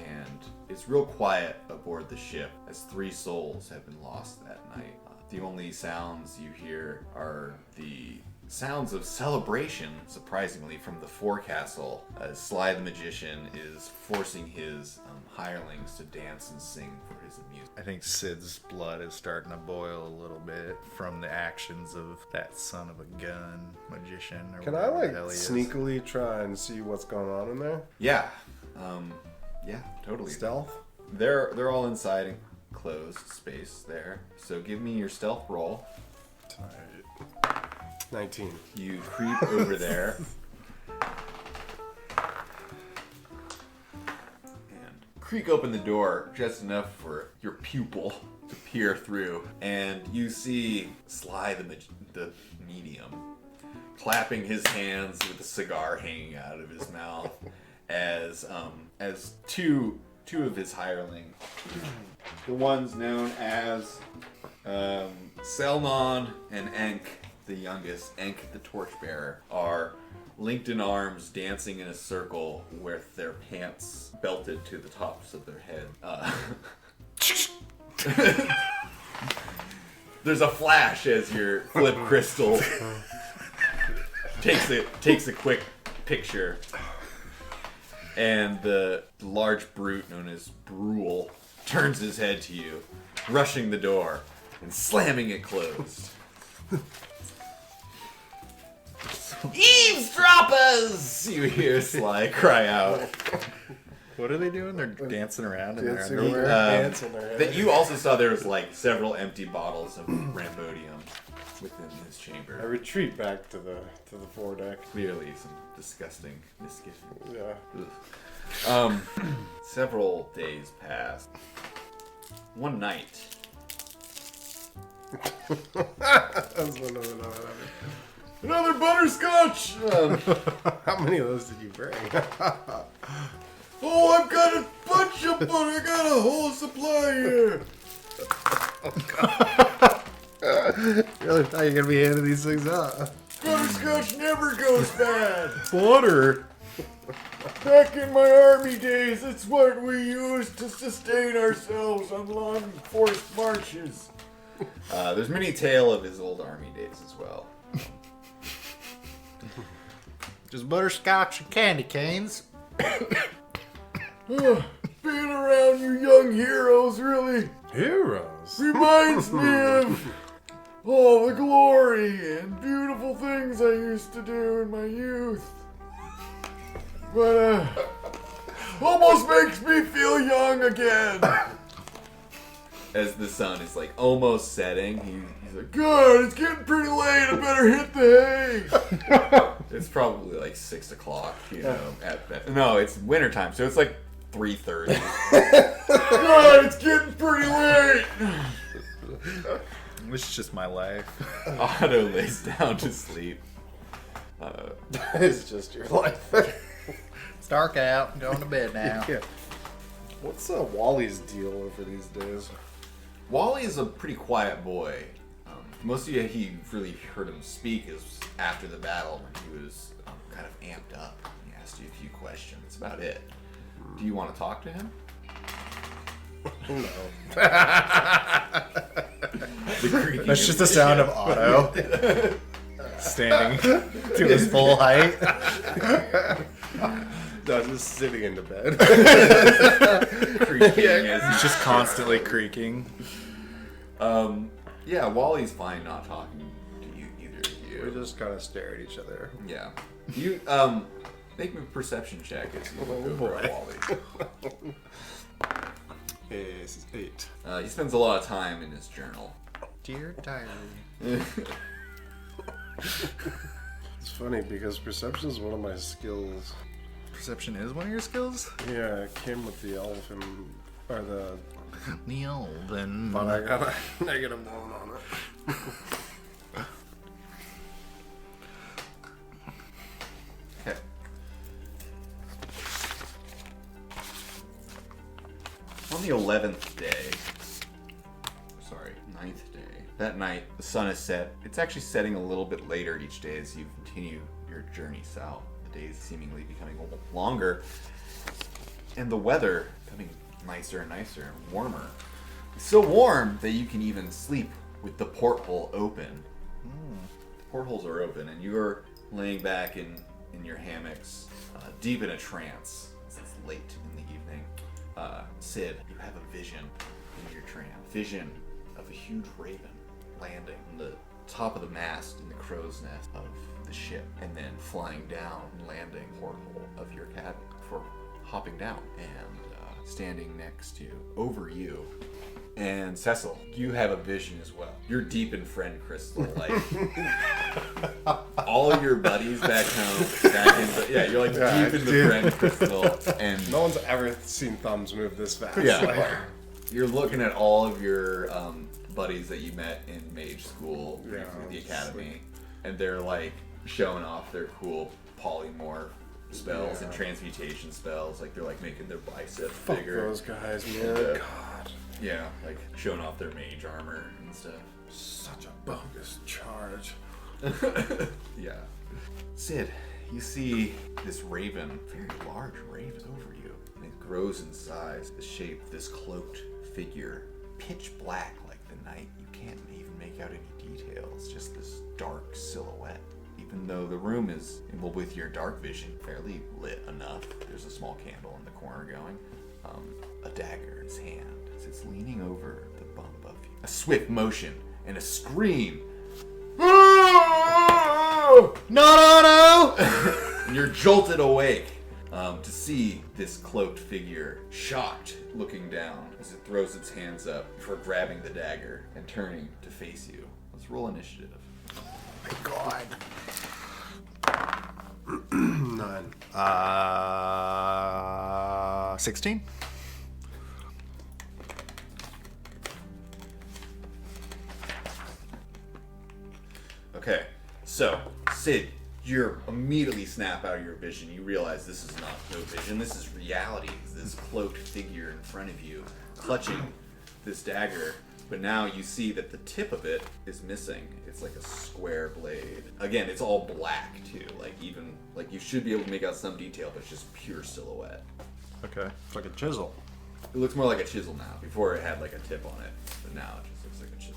and it's real quiet aboard the ship as 3 souls have been lost that night. The only sounds you hear are the sounds of celebration, surprisingly, from the forecastle, as Sly the Magician is forcing his hirelings to dance and sing for his amusement. I think Sid's blood is starting to boil a little bit from the actions of that son of a gun magician. Or Can I, whatever like, the hell he is. sneakily try and see what's going on in there? Yeah, totally. Stealth? They're all inside enclosed space there. So give me your stealth roll. 19. You creep over there. And creak open the door just enough for your pupil to peer through. And you see Sly the medium clapping his hands with a cigar hanging out of his mouth as two of his hirelings, the ones known as Selnon and Enk, the youngest, Enk the torchbearer, are linked in arms, dancing in a circle with their pants belted to the tops of their head. There's a flash as your flip crystal takes a quick picture, and the large brute known as Brule turns his head to you, rushing the door and slamming it closed. Eavesdroppers! You hear Sly cry out. What are they doing? They're dancing around in their Dancing underwear. around, dancing around. That you also saw there was like several empty bottles of Rambodium within his I chamber. retreat back to the foredeck. Clearly some disgusting misgivings. Yeah. Several days passed. One night, That's one of another butterscotch! How many of those did you bring? Oh, I've got a bunch of butter. I got a whole supply here. Really thought you were gonna be handing these things out. Butterscotch never goes bad. Butter. Back in my army days, it's what we used to sustain ourselves on long forced marches. There's many tale of his old army days as well. Just butterscotch and candy canes. Being around you young heroes really Heroes. reminds me of all the glory and beautiful things I used to do in my youth. But almost makes me feel young again. As the sun is like almost setting, he's like, good, it's getting pretty late, I better hit the hay. It's probably like 6 o'clock, you know, at bed. No, it's wintertime, so it's like 3:30. God, it's getting pretty late. This is just my life. Otto lays down to sleep. It's just your life. It's dark out. I'm going to bed now. Yeah. What's Wally's deal over these days? Wally is a pretty quiet boy. Most of you, he really heard him speak is after the battle when he was kind of amped up. He asked you a few questions. That's about it. Do you want to talk to him? No. That's just the sound of Otto standing to his full height. No, just sitting in the bed. Creaking as He's just constantly creaking. yeah, Wally's fine not talking to you, either of We you. just kind of stare at each other. Yeah. You, make me a perception check as you look over at Wally. It's 8. He spends a lot of time in his journal. Dear diary. It's funny because perception is one of my skills. Perception is one of your skills? Yeah, it came with the elfin, or the, The Elven. but I got a negative 1 on it. Okay. On the 11th day, sorry, 9th day, that night the sun is set. It's actually setting a little bit later each day as you continue your journey south. The days seemingly becoming longer, and the weather becoming nicer and nicer and warmer. It's so warm that you can even sleep with the porthole open. The portholes are open, and you're laying back in your hammocks, deep in a trance. It's late in the evening. Sid, you have a vision in your trance. Vision of a huge raven landing on the top of the mast in the crow's nest of the ship, and then flying down and landing porthole of your cabin for hopping down and standing next to you, over you. And Cecil, you have a vision as well. You're deep in friend crystal, like all your buddies back home, you're like deep in the friend crystal, and No one's ever seen thumbs move this fast. yeah, Like, you're looking at all of your buddies that you met in mage school, Yeah, the it's academy, and they're like showing off their cool polymorph spells and transmutation spells. Like they're like making their biceps fuck bigger. those guys, man. Yeah. God. Yeah, like showing off their mage armor and stuff. Such a bogus charge. Yeah. Sid, you see this raven, very large raven over you, and it grows in size. The shape of this cloaked figure, pitch black like the night. You can't even make out any details, just this dark silhouette. Even though the room is, well, with your dark vision, fairly lit enough. There's a small candle in the corner going. A dagger in his hand. It's leaning over the bump of you. A swift motion and a scream. No! And you're jolted awake to see this cloaked figure, shocked, looking down as it throws its hands up before grabbing the dagger and turning to face you. Let's roll initiative. God. 9. 16? Okay, so Sid, you immediately snap out of your vision. You realize this is not no vision, this is reality. This cloaked figure in front of you, clutching this dagger. But now you see that the tip of it is missing. It's like a square blade. Again, it's all black too. Like you should be able to make out some detail, but it's just pure silhouette. Okay. It's like a chisel. It looks more like a chisel now. Before it had like a tip on it, but now it just looks like a chisel.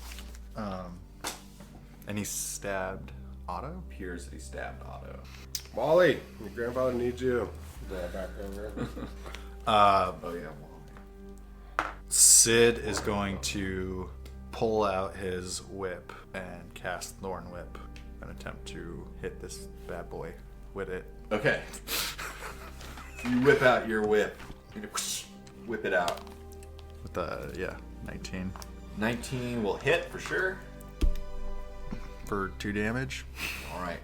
And he stabbed Otto? Appears that he stabbed Otto. Wally, your grandfather needs you. Go back over. Oh yeah, well, Sid is going to pull out his whip and cast Thorn Whip and attempt to hit this bad boy with it. okay. You whip out your whip. You whip it out. With the 19 19 will hit for sure. for 2 damage. All right.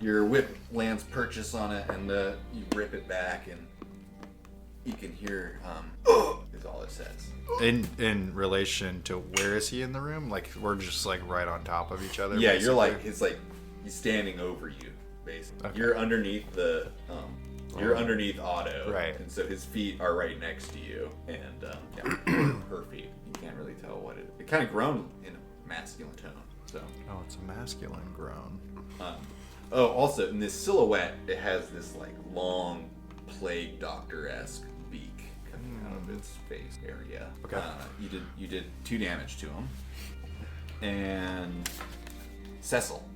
Your whip lands purchase on it, and you rip it back, and you can hear is all it says. In relation to where is he in the room? Like we're just like right on top of each other. Yeah, basically? you're like he's standing over you, basically. Okay. You're underneath the you're underneath Otto, Right. And so his feet are right next to you, and her feet. You can't really tell what it kind of groaned in a masculine tone. So. Oh, it's a masculine groan. Also in this silhouette, it has this like long plague doctor-esque beak coming out of its face area. Okay. You did 2 damage to him, and Cecil.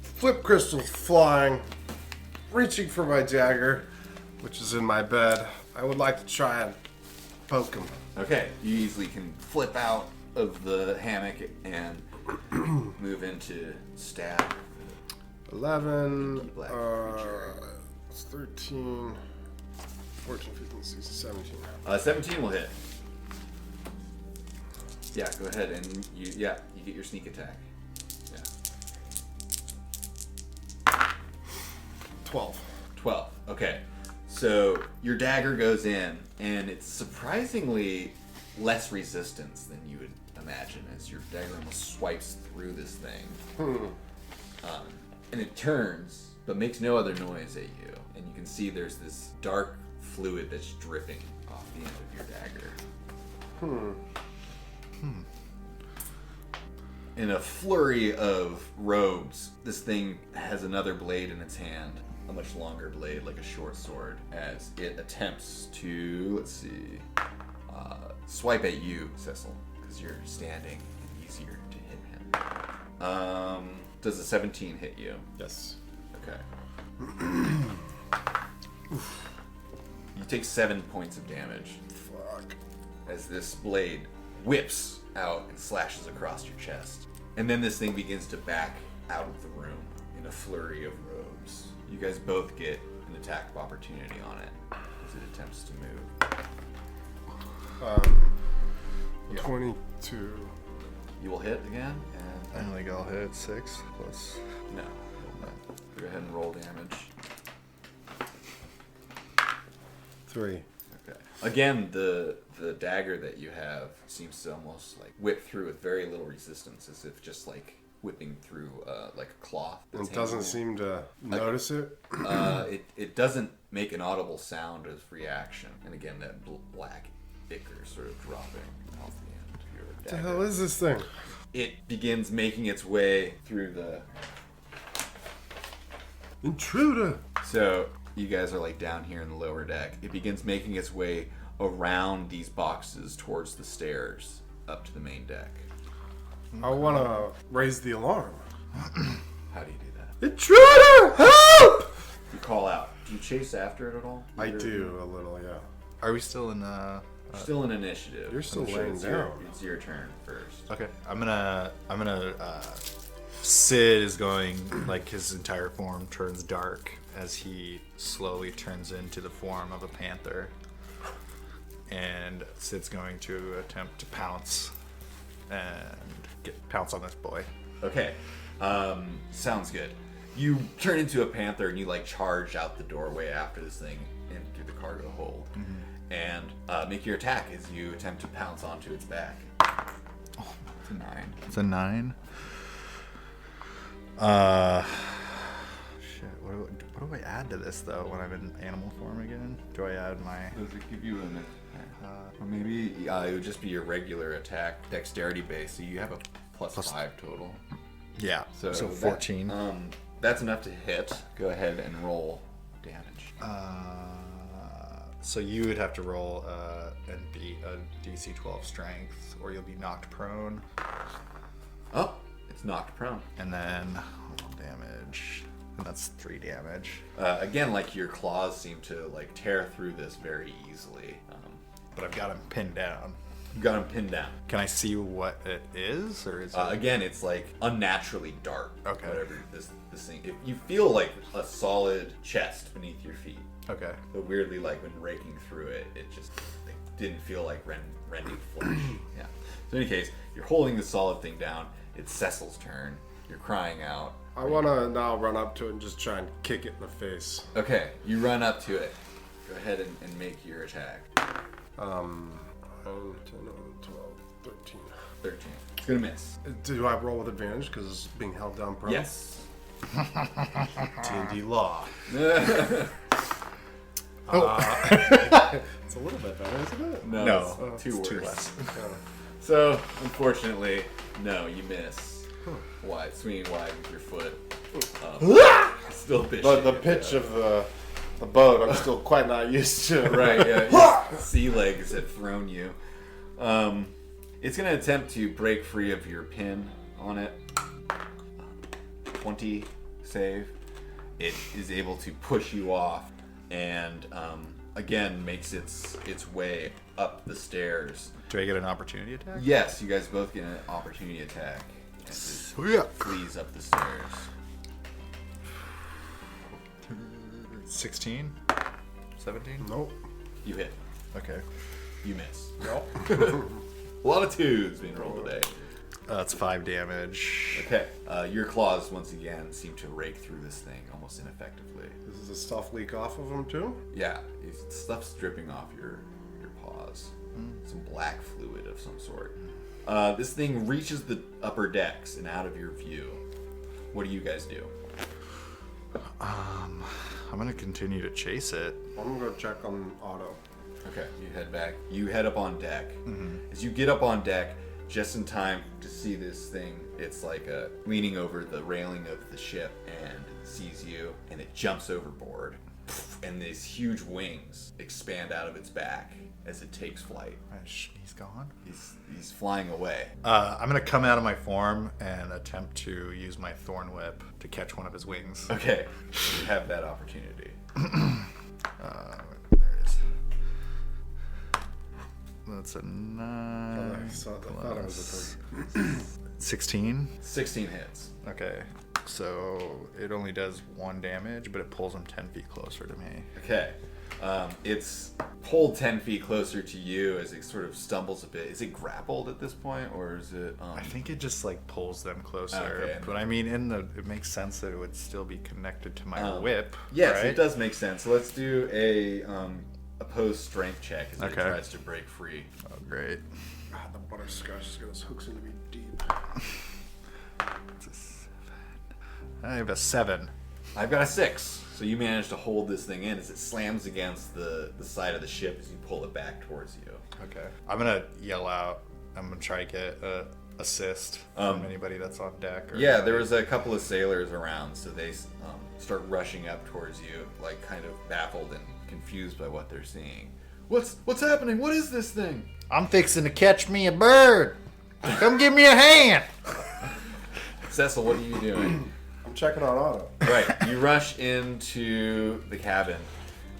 Flip crystal flying, reaching for my dagger, which is in my bed. I would like to try and poke him. Okay, you easily can flip out of the hammock and move into stab. 11, Black it's 13, 14, 15, 16, 17. 17 will hit. Yeah, go ahead and you get your sneak attack. Yeah. 12. 12. Okay. So your dagger goes in, and it's surprisingly less resistance than you would imagine, as your dagger almost swipes through this thing. And it turns, but makes no other noise at you. And you can see there's this dark fluid that's dripping off the end of your dagger. In a flurry of robes, this thing has another blade in its hand, a much longer blade, like a short sword, as it attempts to, let's see, swipe at you, Cecil, because you're standing and easier to hit him. Does a 17 hit you? Yes. Okay. You take 7 points of damage Fuck. as this blade whips out and slashes across your chest. And then this thing begins to back out of the room in a flurry of robes. You guys both get an attack of opportunity on it as it attempts to move. 22. You will hit again, I and think I'll hit 6 plus. no. Go ahead and roll damage. 3. Okay. Again, the dagger that you have seems to almost like whip through with very little resistance, as if just like whipping through like a cloth. that's It doesn't hanging seem to notice it. it doesn't make an audible sound as reaction, and again that black ichor sort of dropping off the end of your What the dagger. hell is this thing? It begins making its way through the. Intruder! So you guys are like down here in the lower deck. It begins making its way around these boxes towards the stairs up to the main deck. I want to raise the alarm. How do you do that? Intruder! Help! You call out. Do you chase after it at all? I do a little, yeah. Are we still in Still in initiative. You're still So laying it's down. It's your turn first. Okay, I'm gonna Sid is going, like his entire form turns dark as he slowly turns into the form of a panther. And Sid's going to attempt to pounce pounce on this boy. Okay. Sounds good. You turn into a panther and you like charge out the doorway after this thing and through the cargo hold. And make your attack as you attempt to pounce onto its back. Oh, it's a 9. It's a 9. Shit. What do I add to this though when I'm in animal form again? Do I add my? Does it give you an or maybe it would just be your regular attack dexterity base, so you have a plus 5 total. Yeah. So that- 14. That's enough to hit. Go ahead and roll damage. So you would have to roll and beat a DC 12 strength, or you'll be knocked prone, Oh, it's knocked prone. and then roll damage, and that's 3 damage. Again, like your claws seem to like tear through this very easily. But I've got him pinned down. You got him pinned down. Can I see what it is, or is it? Again, it's like unnaturally dark. Okay. Whatever this thing. If you feel like a solid chest beneath your feet. Okay. But weirdly, like when raking through it, it just like, didn't feel like rending flesh. Yeah. So in any case, you're holding the solid thing down. It's Cecil's turn. You're crying out. I want to now run up to it and just try and kick it in the face. Okay, you run up to it. Go ahead and make your attack. 9, 10, 11, 12, 13. 13. It's gonna miss. Do I roll with advantage because it's being held down prone? Yes. D&D law. It's a little bit better, isn't it? No, it's two worse. So, unfortunately, no, you miss. Wide, swinging wide with your foot. Still pitching. But the pitch of the boat, I'm still quite not used to. Right, yeah. Sea legs have thrown you. It's going to attempt to break free of your pin on it. 20 save. It is able to push you off and again makes its way up the stairs. Do I get an opportunity attack? Yes, you guys both get an opportunity attack as it flees up the stairs. 16? 17? Nope. You hit. Okay. You miss. Nope. A lot of twos being rolled today. That's 5 damage. Okay. Your claws once again seem to rake through this thing almost ineffectively. Does the stuff leak off of them too? Yeah, stuff's dripping off your paws. Some black fluid of some sort. This thing reaches the upper decks and out of your view. What do you guys do? I'm gonna continue to chase it. I'm gonna go check on Otto. Okay, you head back. You head up on deck. As you get up on deck, just in time to see this thing, it's like leaning over the railing of the ship and sees you, and it jumps overboard. And these huge wings expand out of its back as it takes flight. He's gone. He's flying away. I'm gonna come out of my form and attempt to use my thorn whip to catch one of his wings. Okay, you have that opportunity. There it is. That's a 9. I thought it was a 16. 16 hits. Okay. So it only does 1 damage, but it pulls him 10 feet closer to me. Okay. It's pulled 10 feet closer to you as it sort of stumbles a bit. Is it grappled at this point, or is it... I think it just like pulls them closer. Okay. But I mean, it makes sense that it would still be connected to my whip. Yes, right? it does make sense. So let's do a opposed strength check as it Okay. tries to break free. Oh, great. God, the butterscotch just goes hooks into me deep. It's a 7. I have a 7. I've got a 6. So you manage to hold this thing in as it slams against the side of the ship as you pull it back towards you. Okay. I'm gonna yell out. I'm gonna try to get a assist from anybody that's on deck. Or Yeah, anybody. there was a couple of sailors around, so they start rushing up towards you, like kind of baffled and confused by what they're seeing. What's happening? What is this thing? I'm fixing to catch me a bird. Come give me a hand. Cecil, what are you doing? I'm checking on Otto. Right, you rush into the cabin,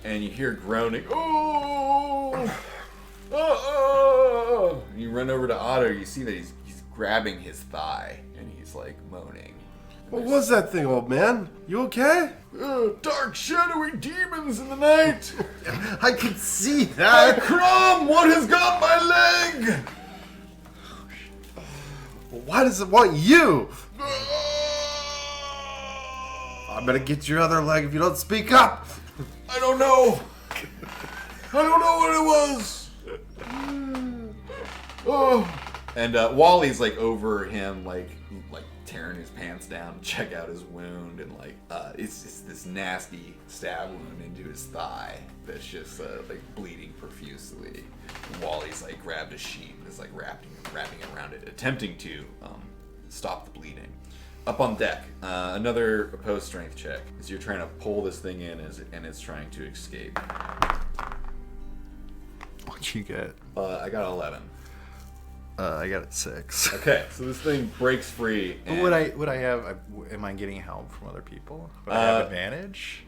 and you hear groaning. Oh! Oh! You run over to Otto. You see that he's grabbing his thigh, and he's like moaning. What was that thing, old man? You okay? Dark, shadowy demons in the night. I can see that. Crom, what has got my leg? Why does it want you? I'm gonna get your other leg if you don't speak up. I don't know. I don't know what it was. Oh. And Wally's like over him, like tearing his pants down to check out his wound, and like it's just this nasty stab wound into his thigh that's just like bleeding profusely. And Wally's like grabbed a sheet and is like wrapping it around it, attempting to stop the bleeding. Up on deck, another opposed strength check as you're trying to pull this thing in and it's trying to escape. What'd you get? I got 11. I got a 6. Okay, so this thing breaks free. But And, would I have? Am I getting help from other people? Would I have advantage?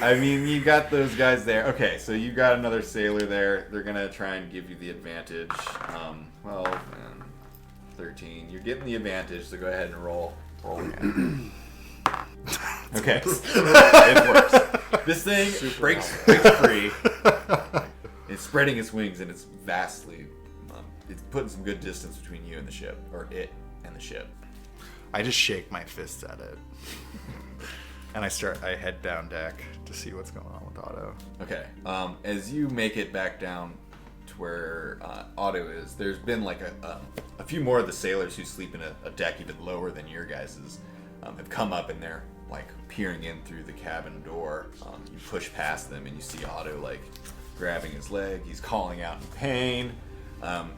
I mean, you got those guys there. Okay, so you got another sailor there. They're gonna try and give you the advantage. 12 and 13. You're getting the advantage, so go ahead and roll. Roll again. Okay, it works. This thing breaks free. It's spreading its wings, and it's vastly. It's putting some good distance between you and the ship, or it and the ship. I just shake my fists at it. And I head down deck to see what's going on with Otto. Okay. As you make it back down to where Otto is, there's been like a few more of the sailors who sleep in a deck even lower than your guys's have come up, and they're like peering in through the cabin door. You push past them and you see Otto like grabbing his leg. He's calling out in pain.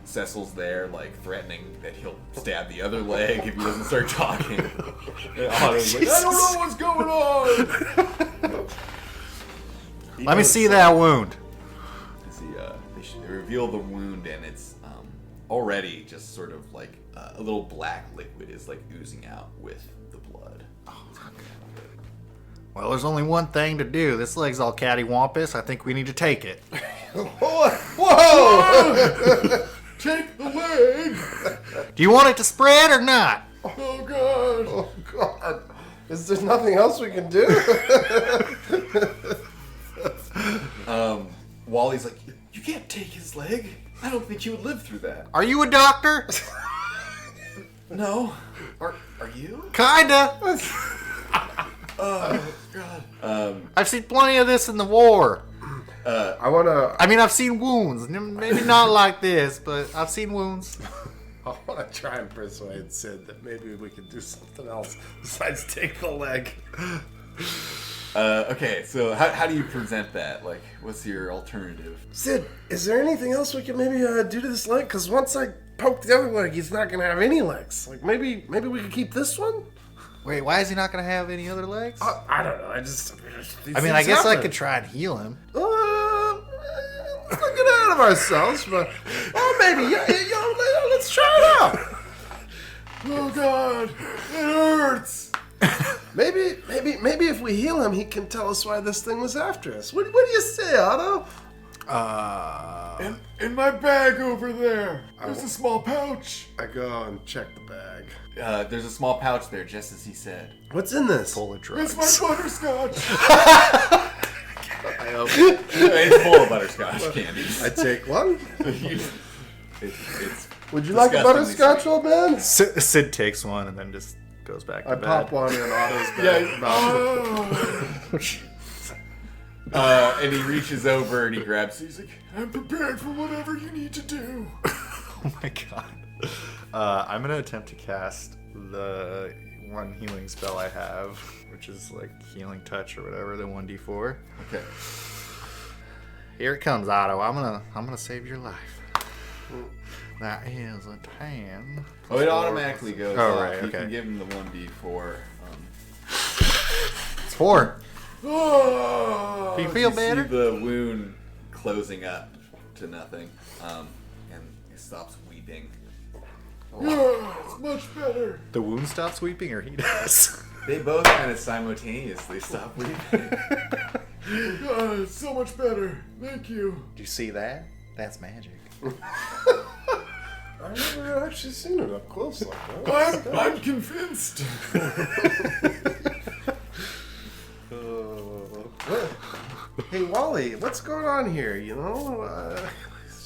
Cecil's there, like threatening that he'll stab the other leg if he doesn't start talking. And Otto's like, I don't know what's going on. Let me see that wound. They reveal the wound, and it's already just sort of like a little black liquid is like oozing out with the blood. Well, there's only one thing to do. This leg's all cattywampus. I think we need to take it. Whoa! Take the leg! Do you want it to spread or not? Oh god! Oh God! Is there nothing else we can do? Wally's like, you can't take his leg. I don't think you would live through that. Are you a doctor? No. Are you? Kinda. Oh god. I've seen plenty of this in the war. I mean, I've seen wounds. Maybe not like this, but I've seen wounds. wanna try and persuade Sid that maybe we could do something else besides take the leg. Okay, so how do you present that? Like, what's your alternative? Sid, is there anything else we can maybe do to this leg? Because once I poke the other leg, he's not gonna have any legs. Like maybe we could keep this one. Wait, why is he not going to have any other legs? I don't know. I mean, I guess I could try and heal him. Let's not get out of ourselves, but maybe let's try it out. Oh god, it hurts. Maybe if we heal him, he can tell us why this thing was after us. What do you say, Otto? In my bag over there. There's a small pouch. I go and check the bag. There's a small pouch there, just as he said. What's in this? Full of drugs. It's my butterscotch. I open it. It's full of butterscotch candies. I take one. It's Would you like a disgustingly butterscotch, sweet. old man? Sid takes one and then just goes back to I bed. pop one in Otto's bag. And he reaches over and he grabs it. He's like, I'm prepared for whatever you need to do. Oh my god. I'm going to attempt to cast the one healing spell I have, which is like healing touch or whatever, the 1d4. Okay. Here it comes, Otto. I'm gonna save your life. That is a 10. Oh, it automatically goes Oh, off. right, You okay. can give him the 1d4. It's 4. Oh, Do you feel better? See the wound closing up to nothing, and he stops weeping. It's much better. The wound stops weeping, or he does? They both kind of simultaneously stop weeping. God, it's so much better. Thank you. Do you see that? That's magic. I've never actually seen it up close like that. I'm convinced. Hey, Wally, what's going on here?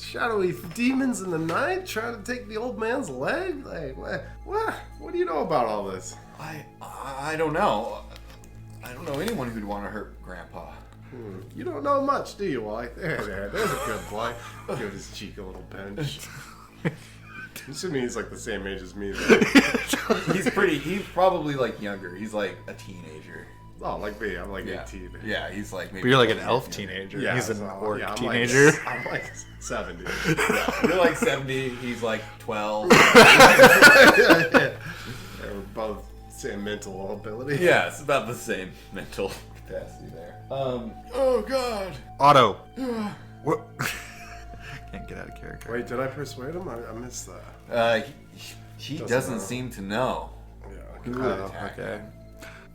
Shadowy demons in the night trying to take the old man's leg? Like, what do you know about all this? I don't know. I don't know anyone who'd want to hurt Grandpa. You don't know much, do you, Wally? There's a good boy. Give his cheek a little pinch. I'm assuming he's like the same age as me, though. He's probably like younger. He's like a teenager. Oh, like me. I'm like Yeah. 18. Yeah, he's like maybe. But you're like an elf teenager. Yeah, He's an so, orc I'm teenager. I'm like 70. You're like 70. He's like 12. We're both same mental ability. Yeah, it's about the same mental capacity there. Oh God. Otto. What? Can't get out of character. Wait, did I persuade him? I missed that. He Doesn't doesn't know. seem to know Yeah. who would attack Okay. him.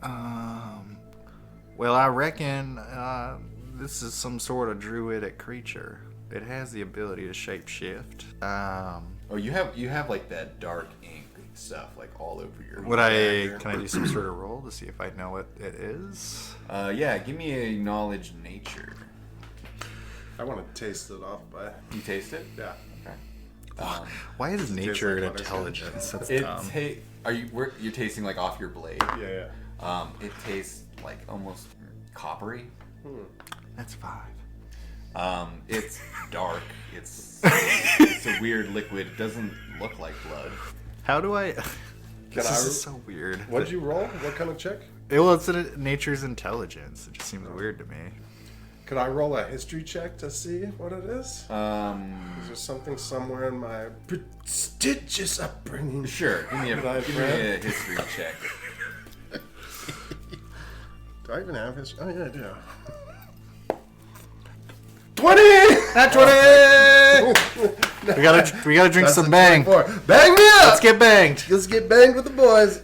Well, I reckon this is some sort of druidic creature. It has the ability to shapeshift. Oh, you have like that dark ink stuff like all over your. Can I do some sort of roll to see if I know what it is? Yeah, give me a knowledge nature. I want to taste it off by. You taste it? Yeah. Okay. Why is nature like and butterscotch. intelligence? That's It dumb. you're tasting like off your blade. Yeah. It tastes like almost coppery. That's 5. It's dark. It's a weird liquid. It doesn't look like blood. How do I? This I- is so weird. What'd you roll? What kind of check? Well, it's nature's intelligence. It just seems weird to me. Could I roll a history check to see what it is? Is there something somewhere in my prestigious upbringing? Sure. Give me Could I a read? history check. Do I even have history? Oh yeah, I do. 20! Not 20. we gotta drink That's some the bang. 24. Bang me up! Let's get banged. Let's get banged with the boys.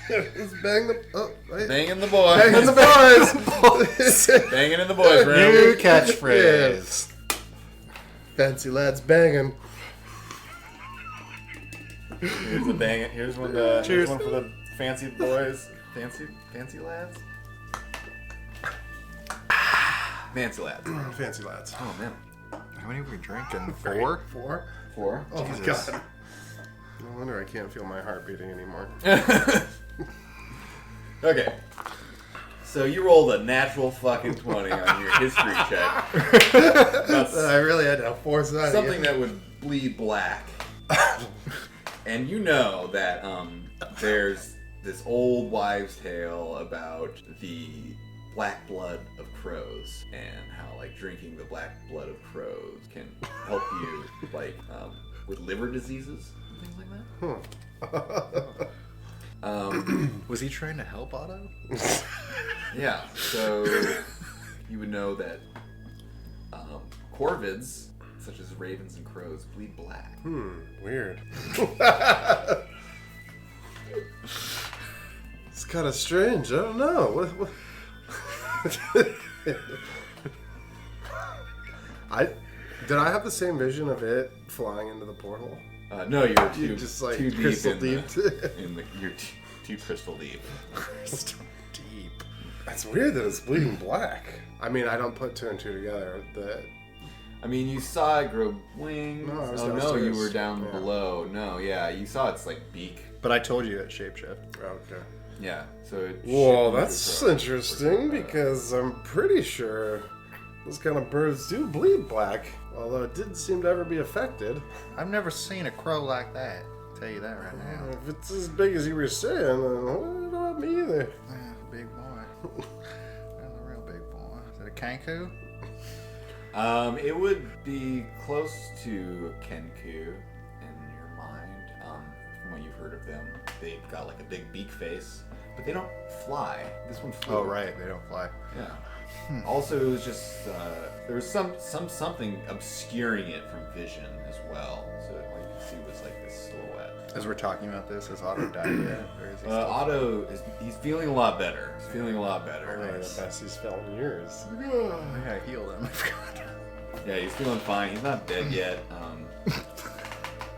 Let's bang the. Oh, wait. Banging the boys. Banging the boys. Banging in the boys room. New catchphrase. Fancy lads banging. Here's the bang. Here's one. Here's Cheers. one for the fancy boys. Fancy lads. Fancy lads. Fancy lads. Oh man. How many are we drinking? 4? 4? 4. Oh my Jesus. god. No wonder I can't feel my heart beating anymore. Okay. So you rolled a natural fucking 20 on your history check. That's I really had to force that. something that would bleed black. And you know that there's this old wives' tale about the black blood of crows and how like drinking the black blood of crows can help you like with liver diseases and things like that. Was he trying to help Otto? Yeah, so you would know that corvids, such as ravens and crows, bleed black. Weird. It's kind of strange. I don't know. What? Did I have the same vision of it flying into the portal? No, you're too, You just like too deep crystal in deep. you're too crystal deep. Deep. That's weird that it's bleeding black. I mean, I don't put 2 and 2 together. I mean, you saw it grow wings. No, I was oh no, you downstairs. were down Yeah. below. No, yeah, you saw its like beak. But I told you that shapeshift. Okay. Yeah, so it. Well, shit that's into interesting because I'm pretty sure those kind of birds do bleed black, although it didn't seem to ever be affected. I've never seen a crow like that. I'll tell you that right now. If it's as big as you were saying, then not me either. Yeah, big boy. That's a real big boy. Is it a kanku? It would be close to Kenku in your mind. From what you've heard of them, they've got like a big beak face, but they don't fly. This one flew. Oh, right. They don't fly. Yeah. Also, it was just there was something obscuring it from vision as well. So all you could see was like this silhouette. As we're talking about this, has Otto died yet? Or is he still... Otto he's feeling a lot better. He's feeling a lot better. Probably the best he's felt in years. I gotta heal them. I forgot. Yeah, he's feeling fine. He's not dead yet.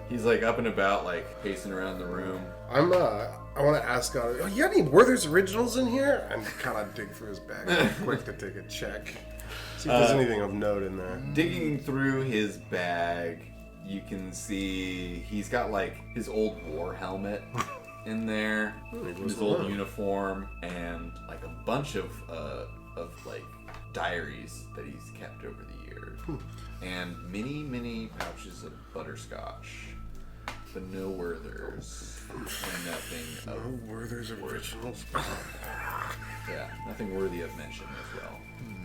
He's like up and about, like pacing around the room. I want to ask, you got any Werther's Originals in here? And kind of dig through his bag real quick to take a check. See if there's anything of note in there. Digging through his bag, you can see he's got like his old war helmet in there, his old uniform, and like a bunch of like diaries that he's kept over the years, and many pouches of butterscotch, but no Werthers, and nothing of Werther's Originals. yeah, nothing worthy of mention as well.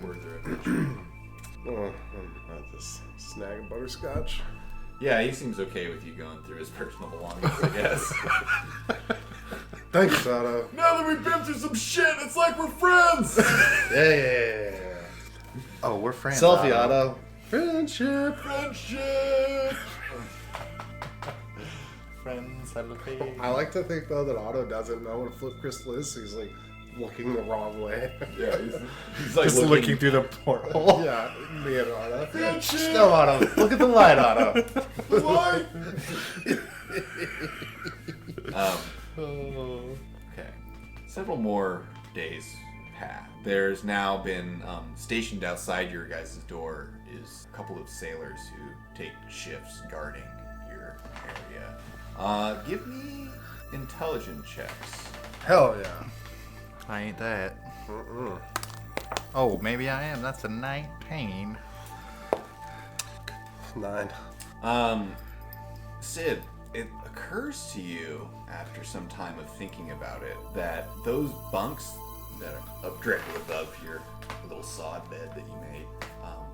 Werther of mention. I'll just snag a butterscotch. Yeah, he seems okay with you going through his personal belongings, I guess. Thanks, Otto. Now that we've been through some shit, it's like we're friends! Yeah. Oh, we're friends. Selfie, Otto. Friendship. Friendship! Friend. cellophane. I like to think though that Otto doesn't know what a flip crystal is, so he's like looking the wrong way. Yeah, he's like Just looking through the porthole. Yeah, me and Otto. No, Otto. Look at the light, Otto. Okay. Several more days pass. There's now been stationed outside your guys' door is a couple of sailors who take shifts guarding your area. Give me intelligence checks. Hell yeah. I ain't that. Oh, maybe I am. That's a 19. 9. Sid, it occurs to you after some time of thinking about it that those bunks that are up directly above your little sod bed that you made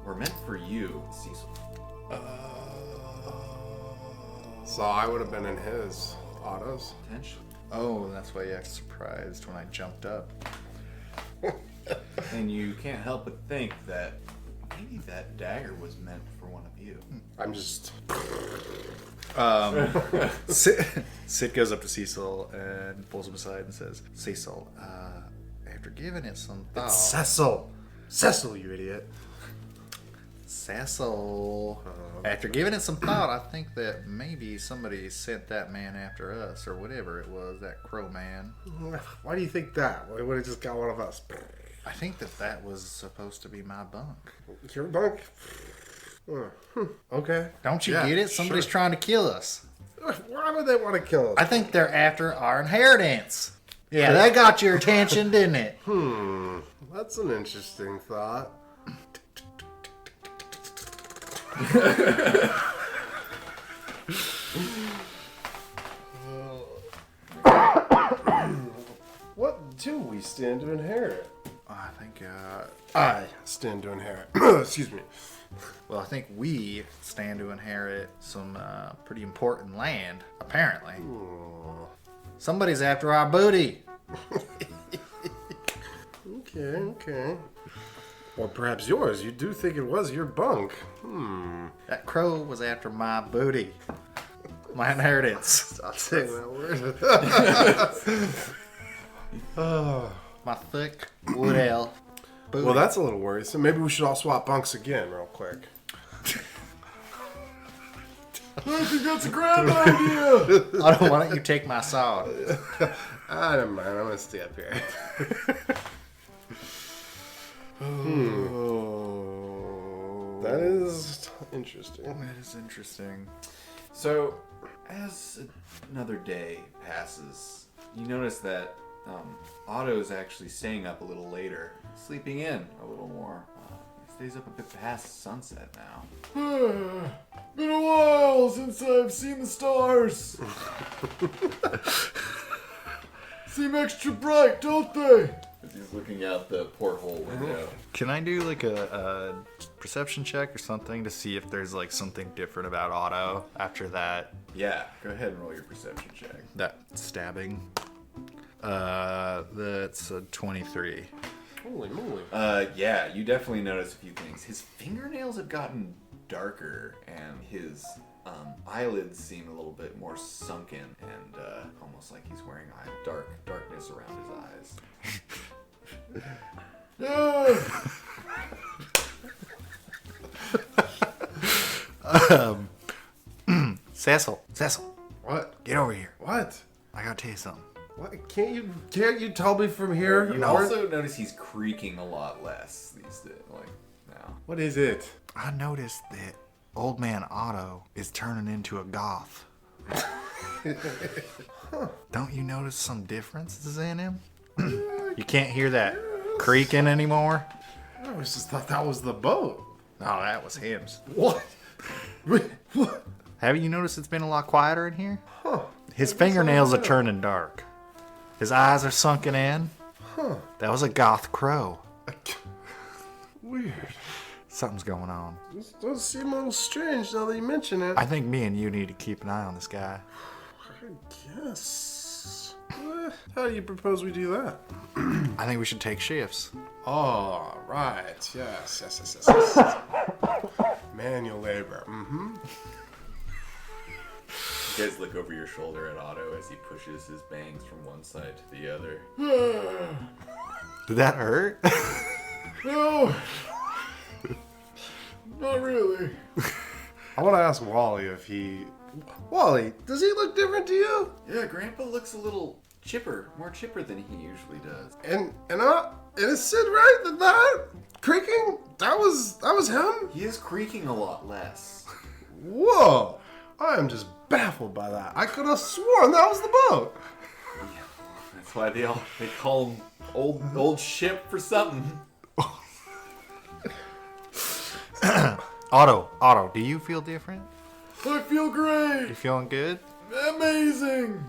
were meant for you, Cecil. So I would have been in his Otto's. Potentially. Oh, that's why you act surprised when I jumped up. And you can't help but think that maybe that dagger was meant for one of you. I'm just. Sid goes up to Cecil and pulls him aside and says, Cecil, after giving it some thought... Cecil! Cecil, you idiot. Cecil. After giving it some thought, I think that maybe somebody sent that man after us, or whatever it was, that crow man. Why do you think that? Why would have just got one of us? I think that was supposed to be my bunk. Your bunk? Okay. Don't you Yeah, get it? Somebody's sure. trying to kill us. Why would they want to kill us? I think they're after our inheritance. Yeah, that got your attention, didn't it? That's an interesting thought. What do we stand to inherit? I think, I stand to inherit. Excuse me. well, I think we stand to inherit some pretty important land, apparently. Somebody's after our booty. Okay. Or perhaps yours. You do think it was your bunk. That crow was after my booty. My inheritance. Stop saying that word. My thick wood elf booty. Well, that's a little worrisome. Maybe we should all swap bunks again real quick. I think that's a grand idea! Why don't you take my sword? Never mind. I'm going to stay up here. That is interesting. That is interesting. So, as another day passes, you notice that Otto's actually staying up a little later, sleeping in a little more. He stays up a bit past sunset now. Been a while since I've seen the stars. Seem extra bright, don't they? As he's looking out the porthole window. Can I do like a perception check or something to see if there's like something different about Otto after that Yeah, go ahead and roll your perception check. that stabbing? That's a 23. Holy moly. Yeah, you definitely notice a few things. His fingernails have gotten darker, and his eyelids seem a little bit more sunken, and almost like he's wearing darkness around his eyes. Cecil, What? get over here. What? I gotta tell you something. What? Can't you tell me from here? You also notice he's creaking a lot less these days, like now. What is it? I noticed that old man Otto is turning into a goth. Don't you notice some differences in him? You can't hear that creaking anymore? I always just thought that was the boat. No, that was him. What? What? Haven't you noticed it's been a lot quieter in here? Huh. His fingernails are turning dark. His eyes are sunken in. That was a goth crow. Weird. Something's going on. This does seem a little strange now that you mention it. I think me and you need to keep an eye on this guy. I guess. How do you propose we do that? I think we should take shifts. Oh, right. Yes. Manual labor. Mm-hmm. You guys look over your shoulder at Otto as he pushes his bangs from one side to the other. Did that hurt? No, not really. I want to ask Wally if he... Wally, does he look different to you? Yeah, Grandpa looks a little chipper, more chipper than he usually does. And is Sid right that creaking, that was him? He is creaking a lot less. Whoa! I am just baffled by that. I could have sworn that was the boat. Yeah, that's why they call him old ship for something. Otto, do you feel different? I feel great. You feeling good? Amazing.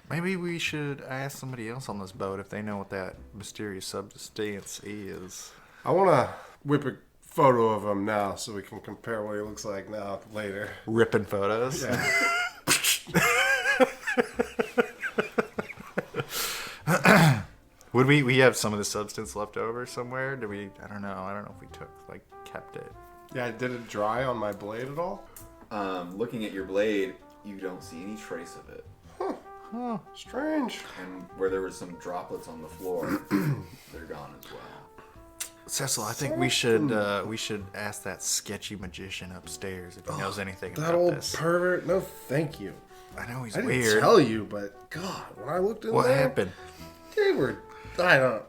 Maybe we should ask somebody else on this boat if they know what that mysterious substance is. I want to whip a photo of him now so we can compare what he looks like now later. Ripping photos. Yeah. Would we have some of the substance left over somewhere? Did we? I don't know if we kept it. Yeah, did it dry on my blade at all? Looking at your blade, you don't see any trace of it. Huh, strange. And where there was some droplets on the floor, they're gone as well. Cecil, I think we should ask that sketchy magician upstairs if he knows anything That about old this. pervert? No, thank you. I know he's I didn't weird. tell you, but God, when I looked in What there, happened? they were. I don't.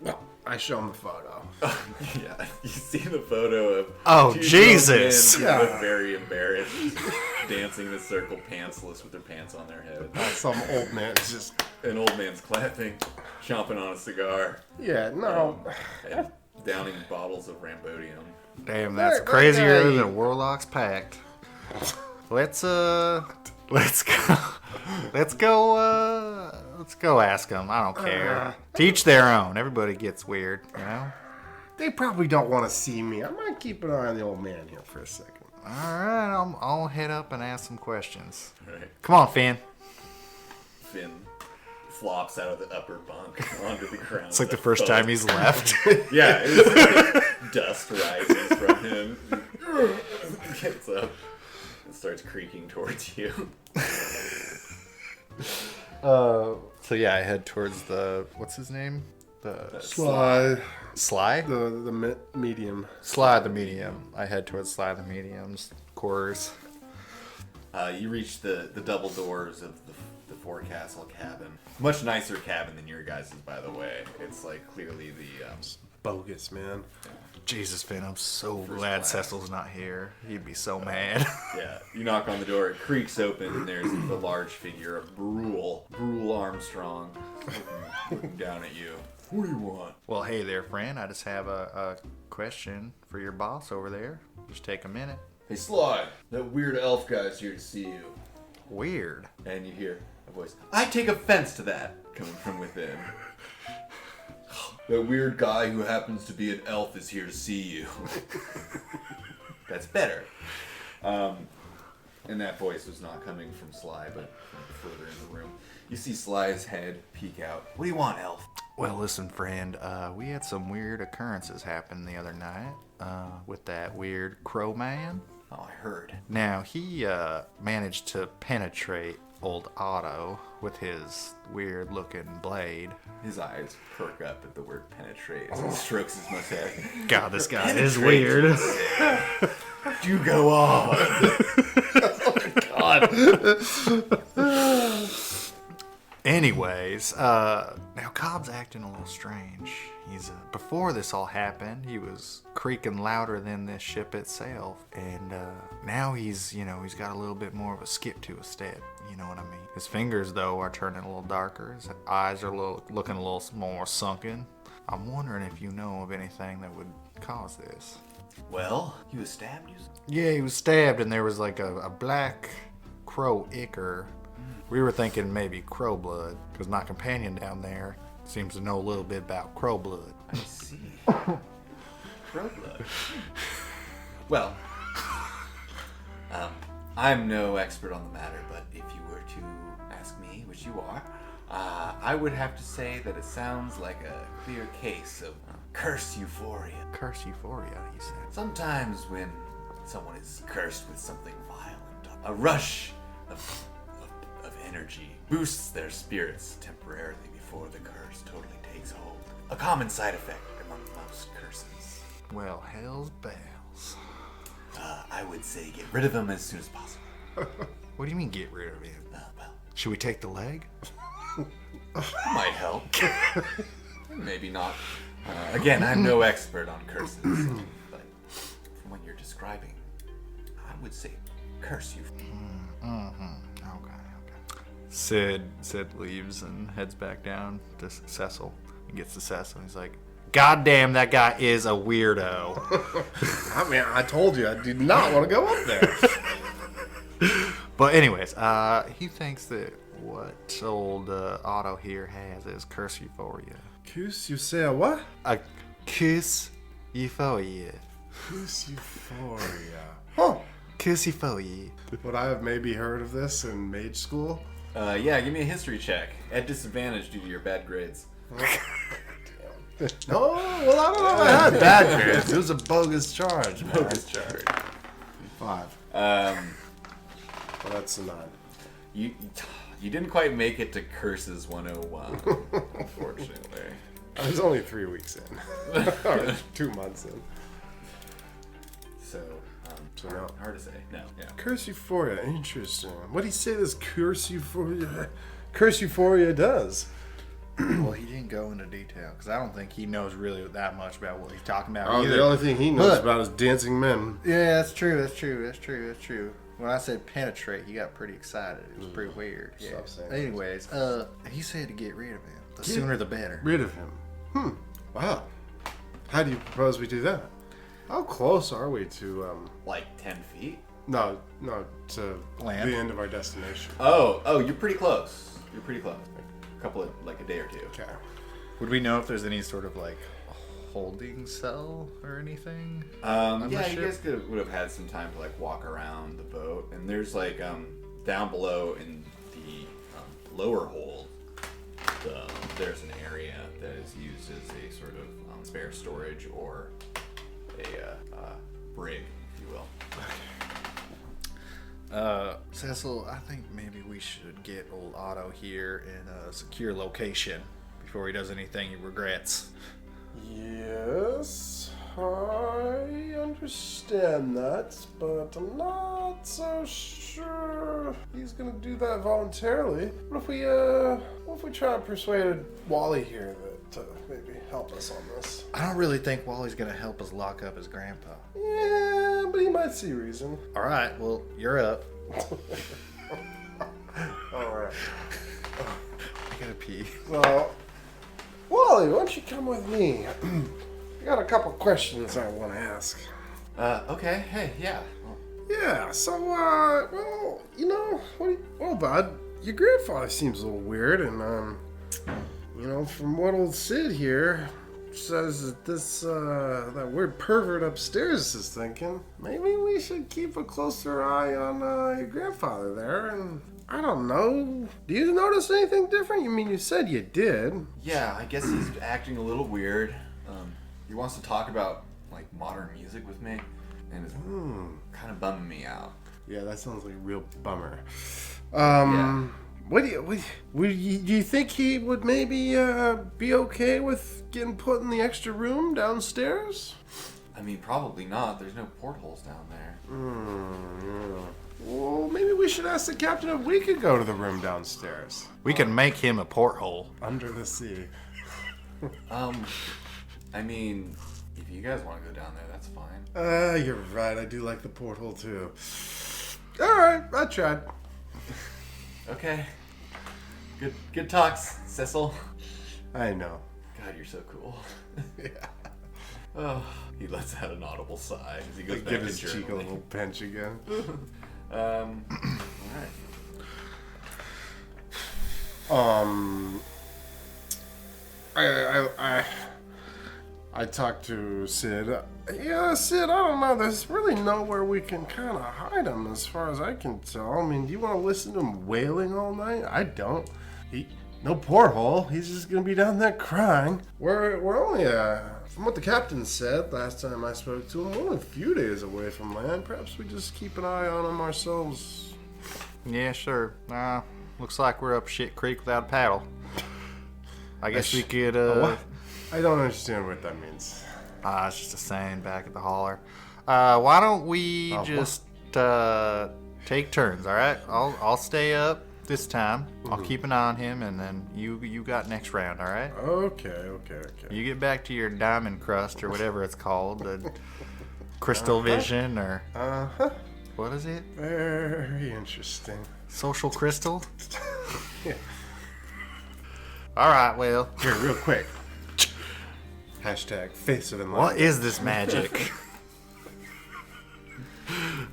Well, I show him the photo. Yeah, you see the photo of Oh, two Jesus. grown men who look very embarrassed, dancing in a circle, pantsless with their pants on their head. Some old man is just. An old man's clapping, chomping on a cigar, Yeah, no. and downing bottles of Rambodium. Damn, that's Right, crazier right. than Warlock's Pact. Let's go ask them. I don't care. Teach their own. Everybody gets weird, you know? They probably don't want to see me. I might keep an eye on the old man here for a second. All right, I'll head up and ask some questions. Right. Come on, Finn. Finn flops out of the upper bunk onto the ground. It's like the first time he's left. Yeah, it's like dust rises from him. Gets up and starts creaking towards you. So yeah, I head towards what's his name? Sly. Sly? The medium. Sly the Medium. I head towards Sly the Medium's quarters. You reach the double doors of the forecastle cabin. Much nicer cabin than your guys's, by the way. It's like clearly the Bogus, man. Jesus, Finn, I'm so glad class. Cecil's not here. He'd be so mad. yeah. You knock on the door, it creaks open, and there's the large figure of Brule Armstrong, looking down at you. What do you want? Well, hey there, friend. I just have a question for your boss over there. Just take a minute. Hey Sly, that weird elf guy's here to see you. Weird. And you hear a voice. I take offense to that, coming from within. That weird guy who happens to be an elf is here to see you. That's better. And that voice was not coming from Sly, but from further in the room. You see Sly's head peek out. What do you want, elf? Well, listen, friend. We had some weird occurrences happen the other night with that weird crow man. Oh, I heard. Now, he managed to penetrate old Otto with his weird-looking blade. His eyes perk up at the word penetrate as he strokes his mustache. God, this guy is Penetrate. weird. You go on. Anyways, now Cobb's acting a little strange. He's before this all happened, he was creaking louder than this ship itself, and now he's got a little bit more of a skip to his step. You know what I mean? His fingers, though, are turning a little darker. His eyes are looking a little more sunken. I'm wondering if you know of anything that would cause this. Well, he was stabbed, you said? Yeah, he was stabbed, and there was like a black crow ichor. We were thinking maybe crow blood, because my companion down there seems to know a little bit about crow blood. I see. Crow blood. Well, I'm no expert on the matter, but if you were to ask me, which you are, I would have to say that it sounds like a clear case of curse euphoria. Curse euphoria, he said. Sometimes when someone is cursed with something violent, a rush of energy boosts their spirits temporarily before the curse totally takes hold. A common side effect among most curses. Well, hell's bells. I would say get rid of them as soon as possible. What do you mean get rid of him? Well, Should we take the leg? might help. Maybe not. Again, I'm no expert on curses, but from what you're describing, I would say curse you. Okay. Sid leaves and heads back down to Cecil. He gets to Cecil and he's like, God damn, that guy is a weirdo. I mean, I told you I did not want to go up there. But anyways, he thinks that what old Otto here has is curse euphoria. Goose, you say a what? A kiss euphoria. Goose euphoria. Huh. Kiss euphoria. Would I have maybe heard of this in mage school? Yeah, give me a history check. At disadvantage due to your bad grades. No, well, I don't know if I had bad grades. It was a bogus charge. Bogus charge. 5. Um, Well, that's a 9. you didn't quite make it to Curses 101, unfortunately. I was only 3 weeks in. Or 2 months in. So, So no. hard to say. No, yeah. Curse euphoria, interesting. What do you say this curse euphoria does? Well, he didn't go into detail because I don't think he knows really that much about what he's talking about. Oh, either. the only thing he knows But- about is dancing men. Yeah, that's true. When I said penetrate, he got pretty excited. It was pretty weird. Yeah. Stop saying Anyways, he said to get rid of him. The sooner the better. Rid of him. Wow. How do you propose we do that? How close are we to, Like 10 feet? no, to Land? the end of our destination? Oh, you're pretty close. You're pretty close. A couple of, like a day or two. Okay. Would we know if there's any sort of like holding cell or anything? Yeah, the you ship? guys would have had some time to like walk around the boat, and there's like down below in the lower hold, there's an area that is used as a sort of spare storage or a brig, if you will. Cecil, I think maybe we should get old Otto here in a secure location before he does anything he regrets. Yes, I understand that, but I'm not so sure he's gonna do that voluntarily. What if we try to persuade Wally here to maybe help us on this? I don't really think Wally's gonna help us lock up his grandpa. Yeah, but he might see reason. All right, well, you're up. All right. I gotta pee. So, Wally, why don't you come with me? I got a couple questions I want to ask. Okay, hey, yeah. Yeah, so, well, bud, your grandfather seems a little weird, and, from what old Sid here says that that weird pervert upstairs is thinking, maybe we should keep a closer eye on, your grandfather there, and, I don't know, do you notice anything different? You said you did. Yeah, I guess he's acting a little weird. He wants to talk about like modern music with me, and it's kind of bumming me out. Yeah, that sounds like a real bummer. Yeah. Do you think he would maybe be okay with getting put in the extra room downstairs? I mean, probably not. There's no portholes down there. Yeah. Well, maybe we should ask the captain if we could go to the room downstairs. We can make him a porthole. Under the sea. I mean, if you guys want to go down there, that's fine. You're right. I do like the porthole too. Alright, I tried. Okay. Good talks, Cecil. I know. God, you're so cool. Yeah. Oh, he lets out an audible sigh as he goes back Give to his cheek a journaling. little pinch again. All right. I talked to Sid. Yeah, Sid, I don't know. There's really nowhere we can kind of hide him as far as I can tell. I mean, do you want to listen to him wailing all night? I don't. No porthole. He's just going to be down there crying. We're only, from what the captain said last time I spoke to him, we're only a few days away from land. Perhaps we just keep an eye on him ourselves Yeah, sure. Looks like we're up shit creek without a paddle. I guess we could, What? I don't understand what that means. It's just a saying back at the holler. Why don't we just take turns, all right? I'll stay up this time. I'll keep an eye on him, and then you got next round, all right? Okay. You get back to your diamond crust or whatever it's called, the crystal vision or what is it? Very interesting. Social crystal? Yeah. All right, well, Here, real quick. Hashtag face of enlightenment. what is this magic?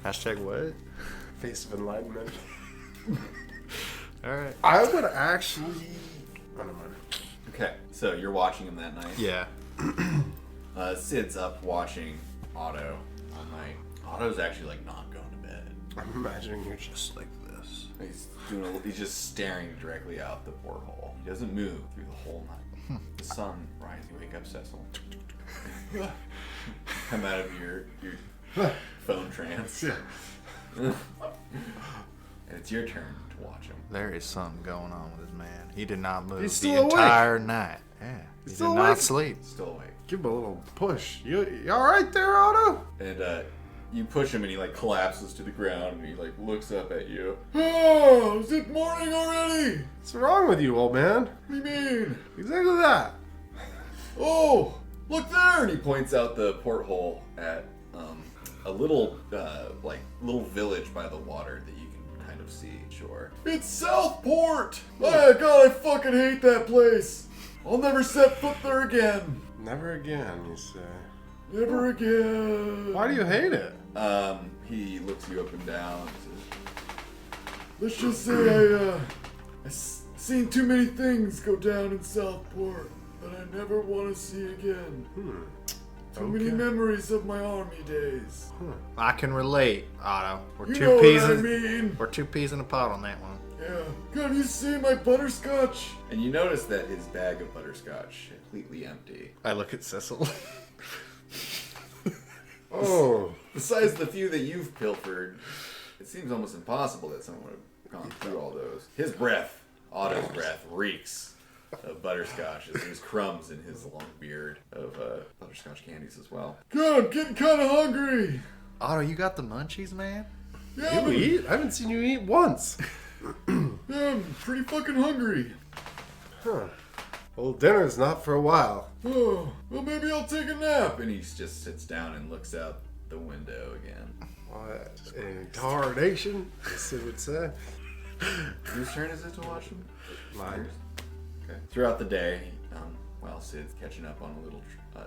Hashtag what? Face of enlightenment. All right. I would actually. Oh, never mind. Okay, so you're watching him that night. Yeah. Sid's up watching Otto all night. Otto's actually like not going to bed. I'm imagining you're just like this. He's just staring directly out the porthole. He doesn't move through the whole night. The sun rises. You wake up, Cecil. Come out of your phone trance. Yeah. And it's your turn to watch him. There is something going on with this man. He did not move He's the still awake. entire night. Yeah. He did still not awake. sleep. Still awake. Give him a little push. You all right there, Otto? And you push him and he like collapses to the ground and he like looks up at you. Oh, is it morning already? What's wrong with you, old man? What do you mean? Exactly that. Oh, look there! And he points out the porthole at a little little village by the water that you can kind of see shore. It's Southport! Oh God, I fucking hate that place. I'll never set foot there again. Never again, you say. Never again. Why do you hate it? He looks you up and down and says, let's just say I've seen too many things go down in Southport that I never want to see again. Too many memories of my army days. I can relate, Otto. You know what I mean? We're two peas in a pod on that one. Yeah. Have you seen my butterscotch? And you notice that his bag of butterscotch is completely empty. I look at Cecil. Oh. Besides the few that you've pilfered, it seems almost impossible that someone would have gone through all those. His breath, Otto's breath, reeks of butterscotch as there's crumbs in his long beard of butterscotch candies as well. God, I'm getting kind of hungry. Otto, you got the munchies, man? Yeah, You eat? I haven't seen you eat once. yeah, I'm pretty fucking hungry. Huh. Well, dinner's not for a while. Oh, well, maybe I'll take a nap. And he just sits down and looks out the window again. What? Incarnation, as Sid would say. Whose turn is it to watch him? Mine. Okay. Throughout the day, while Sid's catching up on a little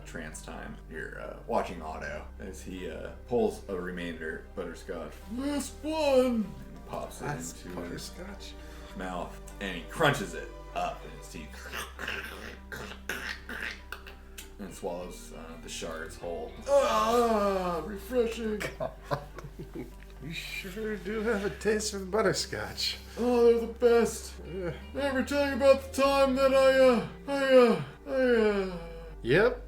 trance time, you're watching Otto as he pulls a remainder butterscotch. Last one! And pops it That's into his butterscotch. mouth, and he crunches it up in his teeth. And swallows the shards whole. Ah, refreshing. You sure do have a taste for the butterscotch. Oh, they're the best. Did I ever tell you about the time that Yep,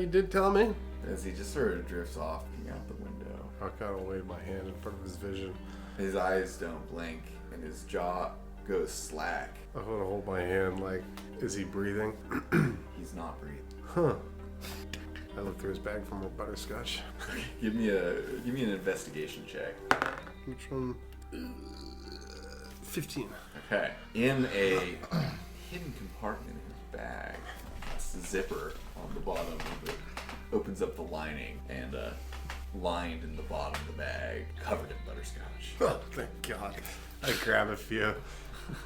you did tell me. As he just sort of drifts off, looking out the window. I kind of waved my hand in front of his vision. His eyes don't blink, and his jaw goes slack. I want to hold my hand like, is he breathing? He's not breathing. Huh. I look through his bag for more butterscotch. Give me an investigation check. Which one? 15. Okay. In a hidden compartment in his bag, a zipper on the bottom of it opens up the lining, and lined in the bottom of the bag, covered in butterscotch. Oh, thank God. I grab a few.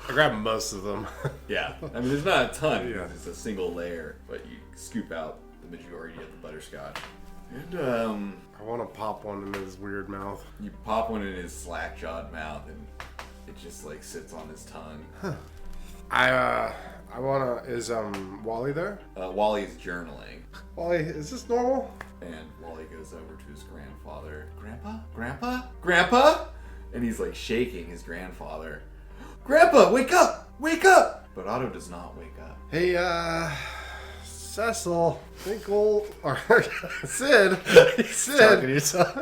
I grab most of them. Yeah, I mean, there's not a ton. Yeah. It's a single layer, but you scoop out the majority of the butterscotch. And I want to pop one in his weird mouth. you pop one in his slack-jawed mouth, and it just like sits on his tongue. I want to. Is Wally there? Wally's journaling, Wally, is this normal? and Wally goes over to his grandfather. Grandpa, and he's like shaking his grandfather. Grandpa, wake up! Wake up! But Otto does not wake up. Hey, Cecil, or Sid. Talking to yourself.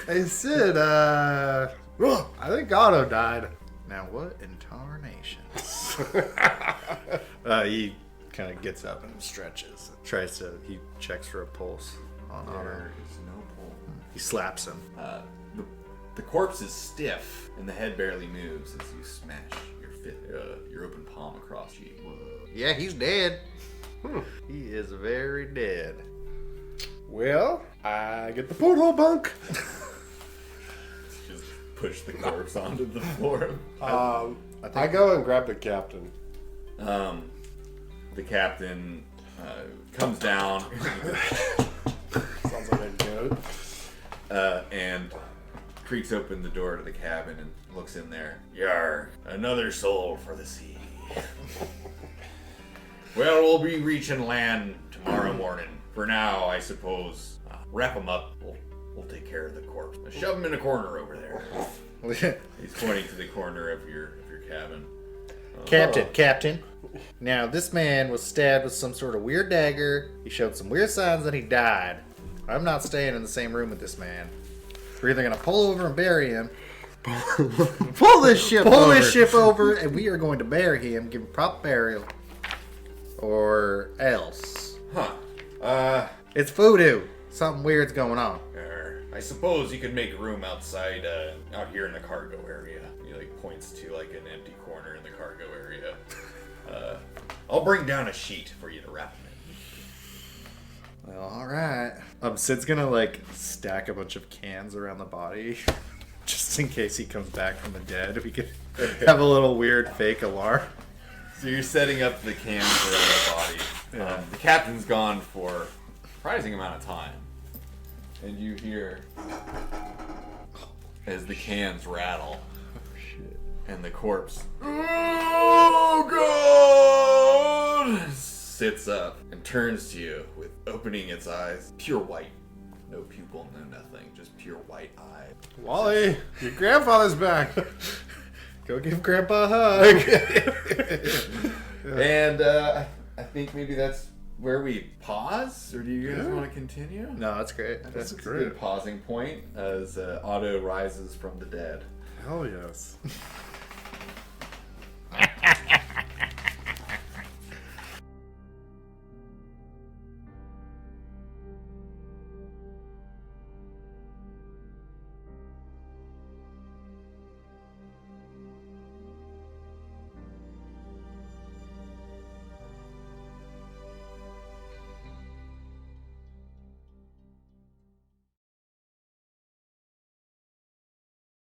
Hey, Sid, I think Otto died. Now what in tarnation? He kind of gets up and stretches. He checks for a pulse on Otto. There is no pull. He slaps him. The corpse is stiff, and the head barely moves as you smash your open palm across cheek. Yeah, he's dead. He is very dead. Well, I get the porthole bunk. Just push the corpse onto the floor. I go and grab the captain. The captain comes down Sounds like a goat. and creaks open the door to the cabin and looks in there. Yar, another soul for the sea. Well, we'll be reaching land tomorrow morning. For now, I suppose, wrap him up. We'll take care of the corpse. Shove him in a corner over there. He's pointing to the corner of your cabin. Captain. Now, this man was stabbed with some sort of weird dagger. He showed some weird signs that he died. I'm not staying in the same room with this man. We're either going to pull over and bury him. Pull this ship over, and we are going to bury him, give him proper burial. Or else. It's voodoo. Something weird's going on. I suppose you could make room outside, out here in the cargo area. He points to an empty corner in the cargo area. I'll bring down a sheet for you to wrap him in. Well, alright. Sid's gonna stack a bunch of cans around the body. Just in case he comes back from the dead. We could have a little weird fake alarm. So you're setting up the cans around the body. Yeah. The captain's gone for a surprising amount of time. And you hear as the cans rattle. And the corpse, oh God, sits up and turns to you with opening its eyes, pure white, no pupil, no nothing, just pure white eye. Wally, your grandfather's back. Go give Grandpa a hug. And I think maybe that's where we pause, or do you guys want to continue? No, that's great. That's A great. good pausing point as Otto rises from the dead. Hell yes.